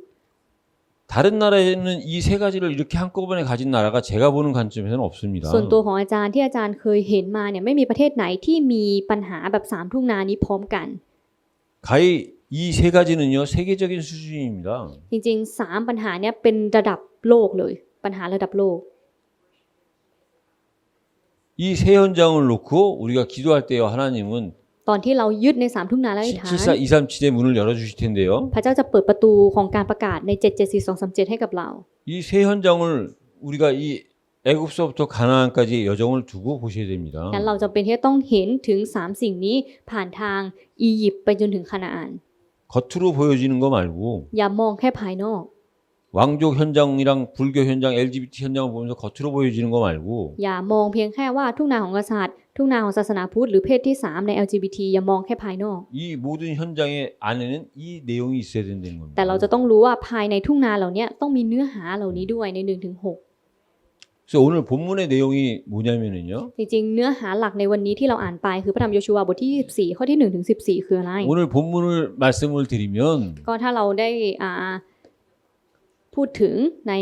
A: 다른 나라에는 이 세 가지를 이렇게 한꺼번에 가진 나라가 제가 보는 관점에서는 없습니다.
B: ส่วนตัวของอาจารย์ที่อาจารย์เคยเห็นมาเนี่ยไม่มีประเทศไหนที่มีปัญหาแบบ3ทุ่งนานี้พร้อมกัน
A: 가히 이 세 가지는요 세계적인 수준입니다.
B: จริงๆ3ปัญหาเนี่ยเป็นระดับโลกเลยปัญหาระดับโลก
A: 이 세 현장을 놓고 우리가 기도할 때요 하나님은
B: ตอนที่เรายึดใน3ทุ่งนาและอธิษฐาน
A: 774 237의 문을 열어주실 텐데요.
B: พระเจ้าจะเปิดประตูของการประกาศใน774 237ให้กับเรา
A: 이 세 현장을 우리가 이 애굽서부터 가나안까지 여정을 두고 보셔야 됩니다.
B: งั้นเราจำเป็นที่จะต้องเห็นถึง3สิ่งนี้ผ่านทางอียิปต์ไปจนถึงคานาอัน
A: 겉으로 보여지는 거 말고
B: อย่ามองแค่ภายนอก
A: 왕족 현장이랑 불교 현장, LGBT 현장을 보면서 겉으로 보여지는 거 말고
B: อย่ามองเพียงแค่ว่าทุ่งนาของกษัตริย์ทุ่งนาของศาสนาพุทธหรือเพศที่3ใน LGBT อย่ามองแค่ภายนอก
A: 이 모든 현장의 안에는 이 내용이 있어야 된다는 겁니다.
B: แต่เราจะต้องรู้ว่าภายในทุ่งนาเหล่านี้ต้องมีเนื้อหาเหล่านี้ด้วยใน 1-6
A: 그래서 오늘 본문의 내용이 뭐냐면은요.
B: จริงๆเนื้อหาหลักในวันนี้ที่เราอ่านไปคือพระธรรมโยชูวาบทที่24ข้อที่1-14คืออะไร
A: 오늘 본문을 말씀을 드리면
B: ก็ถ้าเราได้พูดถึงใน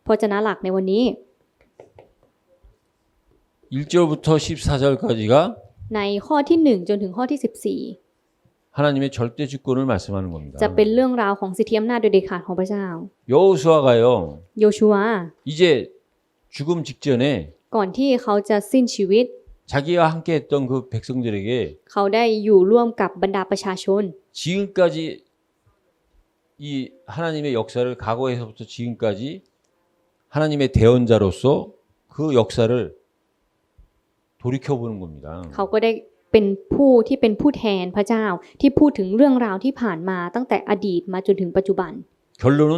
B: พระวจนะหลักในวันนี้
A: 1절부터 14절까지가
B: ในข้อที่1จนถึงข้อที่14
A: 하나님의 절대 주권을 말씀하는 겁니다.
B: จะเป็นเรื่องราวของสิทธิอำนาจโดยเด็ดขาดของพระเจ้า
A: 여호수아가요.
B: โยชูวา
A: 이제 죽음 직전에
B: ก่อนที่เขาจะสิ้นชีวิต
A: 자기와 함께 했던 그 백성들에게
B: เขาได้อยู่ร่วมกับบรรดาประชาชน
A: 지금까지 이 하나님의 역사를 과거에서부터 지금까지 하나님의 대언자로서 그 역사를 돌이켜보는 겁니다.
B: เขาก็ได้เป็นผู้ที่เป็นผู้แทนพระเจ้าที่พูดถึงเรื่องราวที่ผ่านมาตั้งแต่อดีตมาจนถึงปัจจุบัน
A: 결론은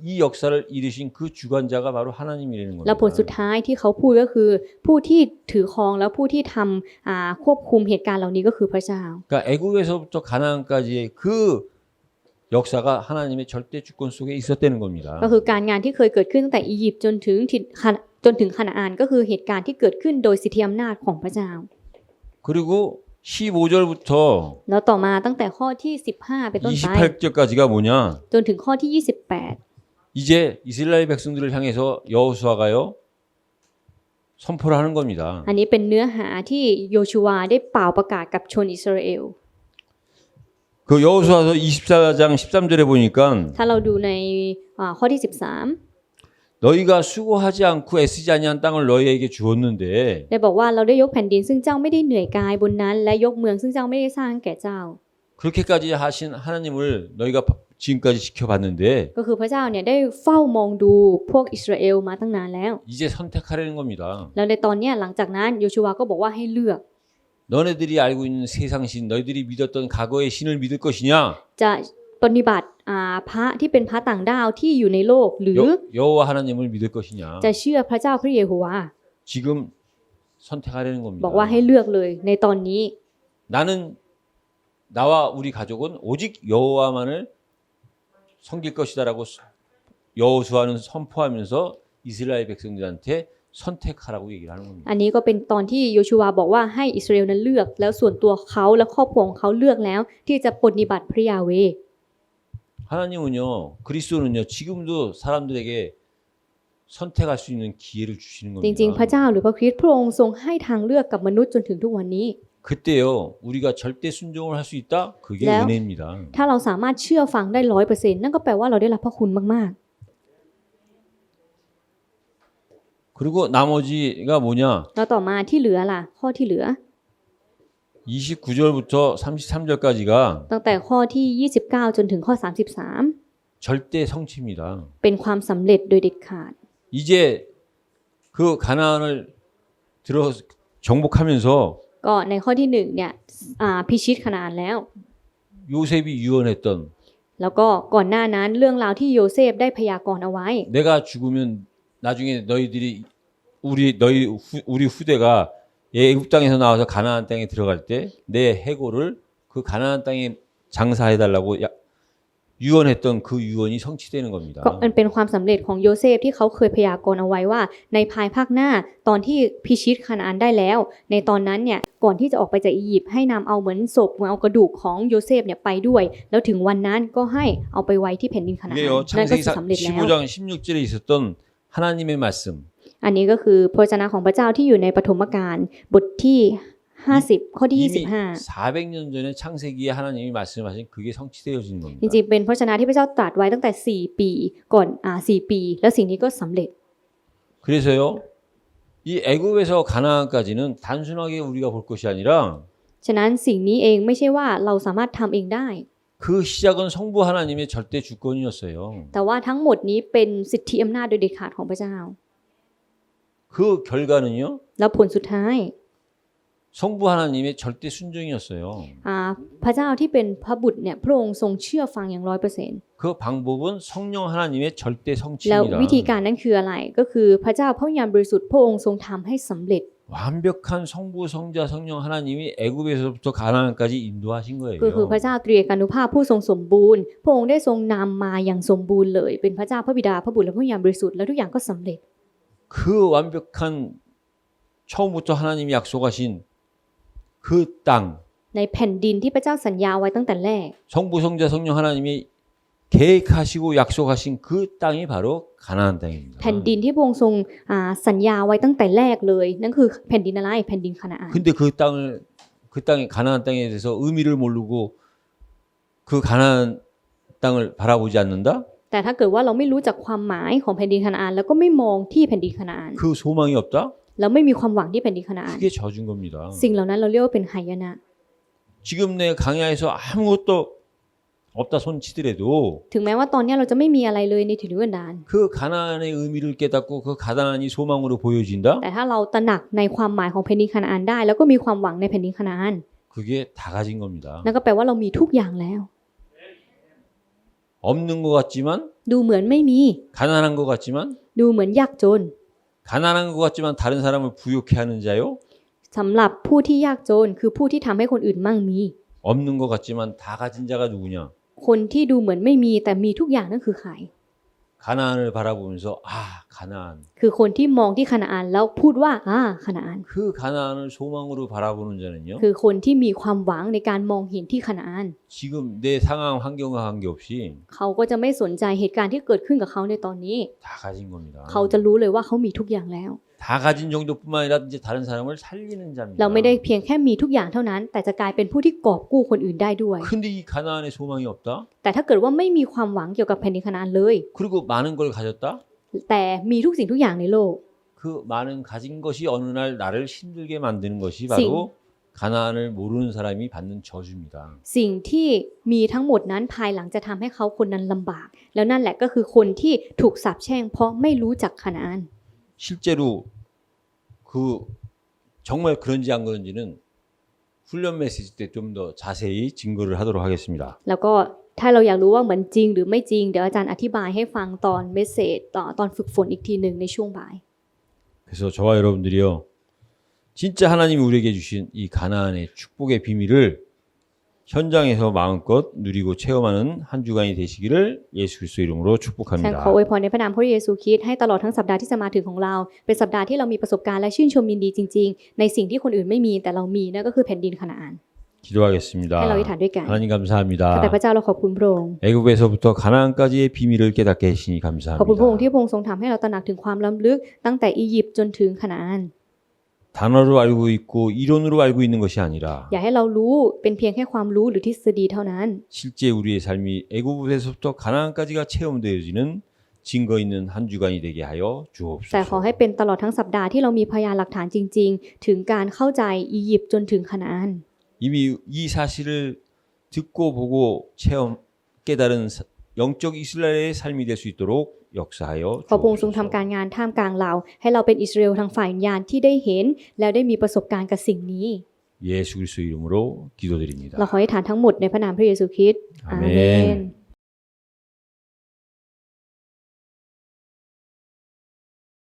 A: 이 역사를 이루신 그 주관자가 바로 하나님이라는
B: และ
A: 겁니다.
B: ผลสุดท้ายที่เขาพูดก็คือผู้ที่ถือครองและผู้ที่ทำควบคุมเหตุการณ์เหล่านี้ก็คือพระเจ้า
A: 그러니까 애국에서부터 가나안까지의 그 역사가 하나님의 절대 주권 속에 있었다는 겁니다.
B: ก็คือการงานที่เคยเกิดขึ้นตั้งแต่อียิปต์จนถึงคานาอันก็คือเหตุการณ์ที่เกิดขึ้นโดยสิทธิอำนาจของพระเจ้า
A: 그리고 15절부터
B: แล้วต่อมาตั้งแต่ข้อที่15เป็นต้นไป
A: 28절까지가 뭐냐?
B: จนถึงข้อที่28
A: 이제 이스라엘 백성들을 향해서 여호수아가요 선포를 하는 겁니다.
B: อันนี้เป็นเนื้อหาที่โยชูวาได้เป่าประกาศกับชนอิสราเอล
A: 그 여호수아서 24장 13절에 보니까
B: ถ้าเราดูในข้อที่13
A: 너희가 수고하지 않고 애쓰지 아니한 땅을 너희에게 주었는데
B: ได้บอกว่าเราได้ยกแผ่นดินซึ่งเจ้าไม่ได้เหนื่อยกายบนนั้นและยกเมืองซึ่งเจ้าไม่ได้สร้างแก่เจ้า
A: 그렇게까지 하신 하나님을 너희가 지금까지 지켜봤는데
B: ก็คือพระเจ้าเนี่ยได้เฝ้ามองดูพวกอิสราเอลมาตั้งนานแล้ว
A: 이제 선택하라는 겁니다.
B: แล้วในตอนเนี้ยหลังจากนั้นโยชูวาก็บอกว่าให้เลือก
A: 너네들이 알고 있는 세상신 너희들이 믿었던 과거의 신을 믿을 것이냐
B: จะปฏิบัติพระที่เป็นพระต่างดาวที่อยู่ในโลกหรือ
A: 여호와 하나님을 믿을 것이냐
B: จะเชื่อพระเจ้าพระเยโฮวา
A: 지금 선택하라는
B: บอกว่า
A: 겁니다.
B: ให้เลือกเลยในตอนนี้
A: 나는 나와 우리 가족은 오직 여호와만을 섬길 것이다라고 여호수아는 선포하면서 이스라엘 백성들한테 선택하라고 얘기를 하는 겁니다.
B: อันนี้ก็เป็นตอนที่โยชูวาบอกว่าให้อิสราเอลนั้นเลือกแล้วส่วนตัวเขาและครอบครัวของเขาเลือกแล้วที่จะปฏิบัติพระยาเวห์
A: 하나님은요 그리스도는요 지금도 사람들에게 선택할 수 있는 기회를 주시는
B: จริง ๆ พระ
A: 겁니다.
B: เจ้าหรือพระคริสต์พระองค์ทรงให้ทางเลือกกับมนุษย์จนถึงทุกวันนี้
A: 그때요 우리가 절대 순종을 할 수 있다. 그게
B: 네.
A: 은혜입니다.
B: ถ้าเราสามารถเชื่อฟังได้ 100% นั่นก็แปลว่าเราได้รับพระคุณมาก
A: 그리고 나머지가 뭐냐?
B: ๆแล้วต่อมาที่เหลือล่ะข้อที่เหลือ
A: 29절부터 33절까지가
B: ตั้งแต่ข้อที่29จนถึงข้อ33
A: 절대 성취입니다.
B: เป็นความสำเร็จโดยเด็ดขาด
A: 이제 그 가나안을 들어 정복하면서
B: ก็ในข้อที่1เนี่ยพิชิตคานาอันแล้ว
A: 요셉이 유언했던
B: แล้วก็ก่อนหน้านั้นเรื่องราวที่โยเซฟได้พยากรณ์เอาไว้
A: 내가 죽으면 나중에 너희들이 우리 후대가 애굽 땅에서 나와서 가나안 땅에 들어갈 때 내 해골을 그 가나안 땅에 장사해 달라고 유언했던 그 유언이 성취되는 겁니다.
B: ก็มันเป็นความสำเร็จของโยเซฟที่เขาเคยพยากรณ์เอาไว้ว่าในภายภาคหน้าตอนที่พิชิตคานาอันได้แล้วในตอนนั้นเนี่ยก่อนที่จะออกไปจากอียิปต์ให้นำเอาเหมือนศพเหมือนเอากระดูกของโยเซฟเนี่ยไปด้วยแล้วถึงวันนั้นก็ให้เอาไปไว้ที่แผ่นดินคานาอัน
A: 이게요
B: นั่นก็
A: 창세기
B: จะสำเร็จแล้ว
A: 15장 16절에 있었던 하나님의 말씀
B: อันนี้ก็คือพระวจนะของพระเจ้าที่อยู่ในปฐมกาลบทที่50ข้อที่
A: 이미
B: 25
A: 400년 전에 창세기에 하나님이 말씀하신 그게 성취되어지는
B: จ
A: 겁니다.
B: ริงๆเป็นพระวจนะที่พระเจ้าตรัสไว้ตั้งแต่4ปีก่อน4ปีแล้วสิ่งนี้ก็สำเร็จ
A: 그래서요. 이 애굽에서 가나안까지는 단순하게 우리가 볼 것이 아니라
B: ฉะนั้นสิ่งนี้เองไม่ใช่ว่าเราสามารถทำเองได้
A: 그 시작은 성부 하나님의 절대 주권이었어요.
B: แต่ว่าทั้งหมดนี้เป็นสิทธิอำนาจโดยเด็ดขาดของพระเจ้า
A: 그 결과는요.
B: แล้วผลสุดท้าย
A: 성부 하나님의 절대 순종이었어요.
B: พระเจ้าที่เป็นพระบุตรเนี่ยพระองค์ทรงเชื่อฟังอย่าง 100%
A: 그 방법은 성령 하나님의 절대
B: แล้ว
A: 성취입니다.
B: วิธีการนั้นคืออะไรก็คือพระเจ้าพระวิญญาณบริสุทธิ์พระองค์ทรงทำให้สำเร็จ
A: 완벽한 성부 성자 성령 하나님이 애굽에서부터 가나안까지 인도하신
B: ก็คือพ
A: 거예요.
B: ระเจ้าตรีเอกานุภาพผู้ทรงสมบูรณ์พระองค์ได้ทรงนำมาอย่างสมบูรณ์เลยเป็นพระเจ้าพระบิดาพระบุตรและพระวิญญาณบริสุทธิ์แล้วทุกอย่างก็สำเร็จ
A: 그 완벽한 처음부터 하나님이 약속하신 그 땅,
B: ในแผ่นดินที่พระเจ้าสัญญาไว้ตั้งแต่แรก
A: 성부 성자 성령 하나님이 계획하시고 약속하신 그 땅이 바로 가나안 땅입니다.
B: แผ่นดินที่พระองค์ทรงสัญญาไว้ตั้งแต่แรกเลยนั่นคือแผ่นดินอะไรแผ่นดินคานาอัน
A: 근데 그 땅에 가나안 땅에 대해서 의미를 모르고 그 가나안 땅을 바라보지 않는다?
B: แต่ถ้าเกิดว่าเราไม่รู้จักความหมายของแผ่นดินคานาอันแล้วก็ไม่มองที่แผ่นดินคานาอัน
A: 그 소망이 없다?
B: แล้วไม่มีความหวังที่แผ่นดินคานาอัน
A: 그게 저준 겁니다.
B: สิ่งเหล่านั้นเราเรียกว่าเป็นหายนะ
A: 지금 내 강야에서 아무것도 없다 손치더라도
B: ถึงแม้ว่าตอนนี้เราจะไม่มีอะไรเลยในถิ่นทุรกันดาร
A: 그 가나안의 의미를 깨닫고 그 가나안이 소망으로 보여진다?
B: แต่ถ้าเราตระหนักในความหมายของแผ่นดินคานาอันได้แล้วก็มีความหวังในแผ่นดินคานาอัน
A: 그게 다 가진 겁니다.
B: นั่นก็แปลว่าเรามีทุกอย่างแล้ว
A: 없는 것 같지만
B: ดูเหมือนไม่มี
A: 가난한 것 같지만
B: ดูเหมือนยากจน
A: 가난한 것 같지만 다른 사람을 부욕해 하는 자요.
B: สำหรับผู้ที่ยากจนคือผู้ที่ทำให้คนอื่นมั่งมี
A: 없는 것 같지만 다 가진 자가 누구냐?
B: คนที่ดูเหมือนไม่มีแต่มีทุกอย่างนั่นคือใคร
A: 가나안을 바라보면서 아 가나안.
B: คือคนที่มองที่คานาอันแล้วพูดว่าคานาอัน
A: 그 가나안을 소망으로 바라보는 자는요.
B: คือคนที่มีความหวังในการมองเห็นที่คานาอัน
A: 지금 내 상황 환경과 관계없이
B: เขาก็จะไม่สนใจเหตุการณ์ที่เกิดขึ้นกับเขาในตอนนี้
A: 다 가진 겁니다.
B: เขาจะรู้เลยว่าเขามีทุกอย่างแล้ว
A: 다 가진 정도뿐만 아니라 이제 다른 사람을 살리는 자입니다.
B: เราไม่ได้เพียงแค่มีทุกอย่างเท่านั้น แต่จะกลายเป็นผู้ที่กอบกู้คนอื่นได้ด้วย
A: 근데 이 가나안에 소망이 없다?
B: แต่ถ้าเกิดว่าไม่มีความหวังเกี่ยวกับแผ่นดินคานาอันเลย
A: 그리고 많은 걸 가졌다?
B: แต่มีทุกสิ่งทุกอย่างในโลก
A: 그 많은 가진 것이 어느 날 나를 힘들게 만드는 것이 바로 가나안을 모르는 사람이 받는 저주입니다.
B: สิ่งที่มีทั้งหมดนั้นภายหลังจะทำให้เขาคนนั้นลำบาก แล้วนั่นแหละก็คือคนที่ถูกสาปแช่งเพราะไม่รู้จักคานาอัน
A: 실제로 그 정말 그런지 안 그런지는 훈련 메시지 때 좀 더 자세히 증거를 하도록 하겠습니다.
B: แล้วก็ถ้าเราอยากรู้ว่าเหมือนจริงหรือไม่จริงเดี๋ยวอาจารย์อธิบายให้ฟังตอนเมสเสจตอนฝึกฝนอีกทีหนึ่งในช่วงบ่าย
A: 그래서 저와 여러분들이요. 진짜 하나님이 우리에게 주신 이 가나안의 축복의 비밀을 현장에서 마음껏 누리고 체험하는 한 주간이 되시기를 예수 그리스도 이름으로
B: ฉัน
A: 축복합니다.
B: ขออวยพรในพระนามพระเยซูคริสต์ให้ตลอดทั้งสัปดาห์ที่จะมาถึงของเราเป็นสัปดาห์ที่เรามีประสบการณ์และชื่นชมยินดีจริงๆในสิ่งที่คนอื่นไม่มีแต่เรามีนั่นก็คือแผ่นดินคานาอัน
A: 기도하겠습니다.
B: ให้เราอธิษฐานด้วยกัน
A: 하나님 감사합니다.
B: แต่พระเจ้าเราขอบคุณพระองค์
A: 애굽에서부터 가나안까지의 비밀을 깨닫게 해주시니
B: ขอบคุณพระองค์
A: 감사합니다.
B: ที่พระองค์ทรงทำให้เราตระหนักถึงความล้ำลึกตั้งแต่อียิปต์จนถึงคานาอัน
A: 단어로 알고 있고 이론으로 알고 있는 것이 아니라
B: อย่าให้เรารู้เป็นเพียงแค่ความรู้หรือทฤษฎีเท่านั้น
A: 실제 우리의 삶이 애굽에서부터 가나안까지가 체험되어지는 증거 있는 한 주간이 되게 하여
B: แต่ขอ
A: 주옵소서.
B: ให้เป็นตลอดทั้งสัปดาห์ที่เรามีพยานหลักฐานจริงๆ ถึงการเข้าใจอียิปต์จนถึงคานาอัน
A: 이미 이 사실을 듣고 보고 체험 깨달은 영적 이스라엘의 삶이 될 수 있도록 역사하여
B: ขอพระองค์ทรงทำ
A: 주옵소서.
B: การงานท่ามกลางเราให้เราเป็นอิสราเอลทางฝ่ายวิญญาณที่ได้เห็นแล้วได้มีประสบการณ์กับสิ่งนี้
A: 예수 그리스도 이름으로 기도드립니다.
B: เราขอให้ฐานทั้งหมดในพระนามพระเยซูคริสต์อาเมน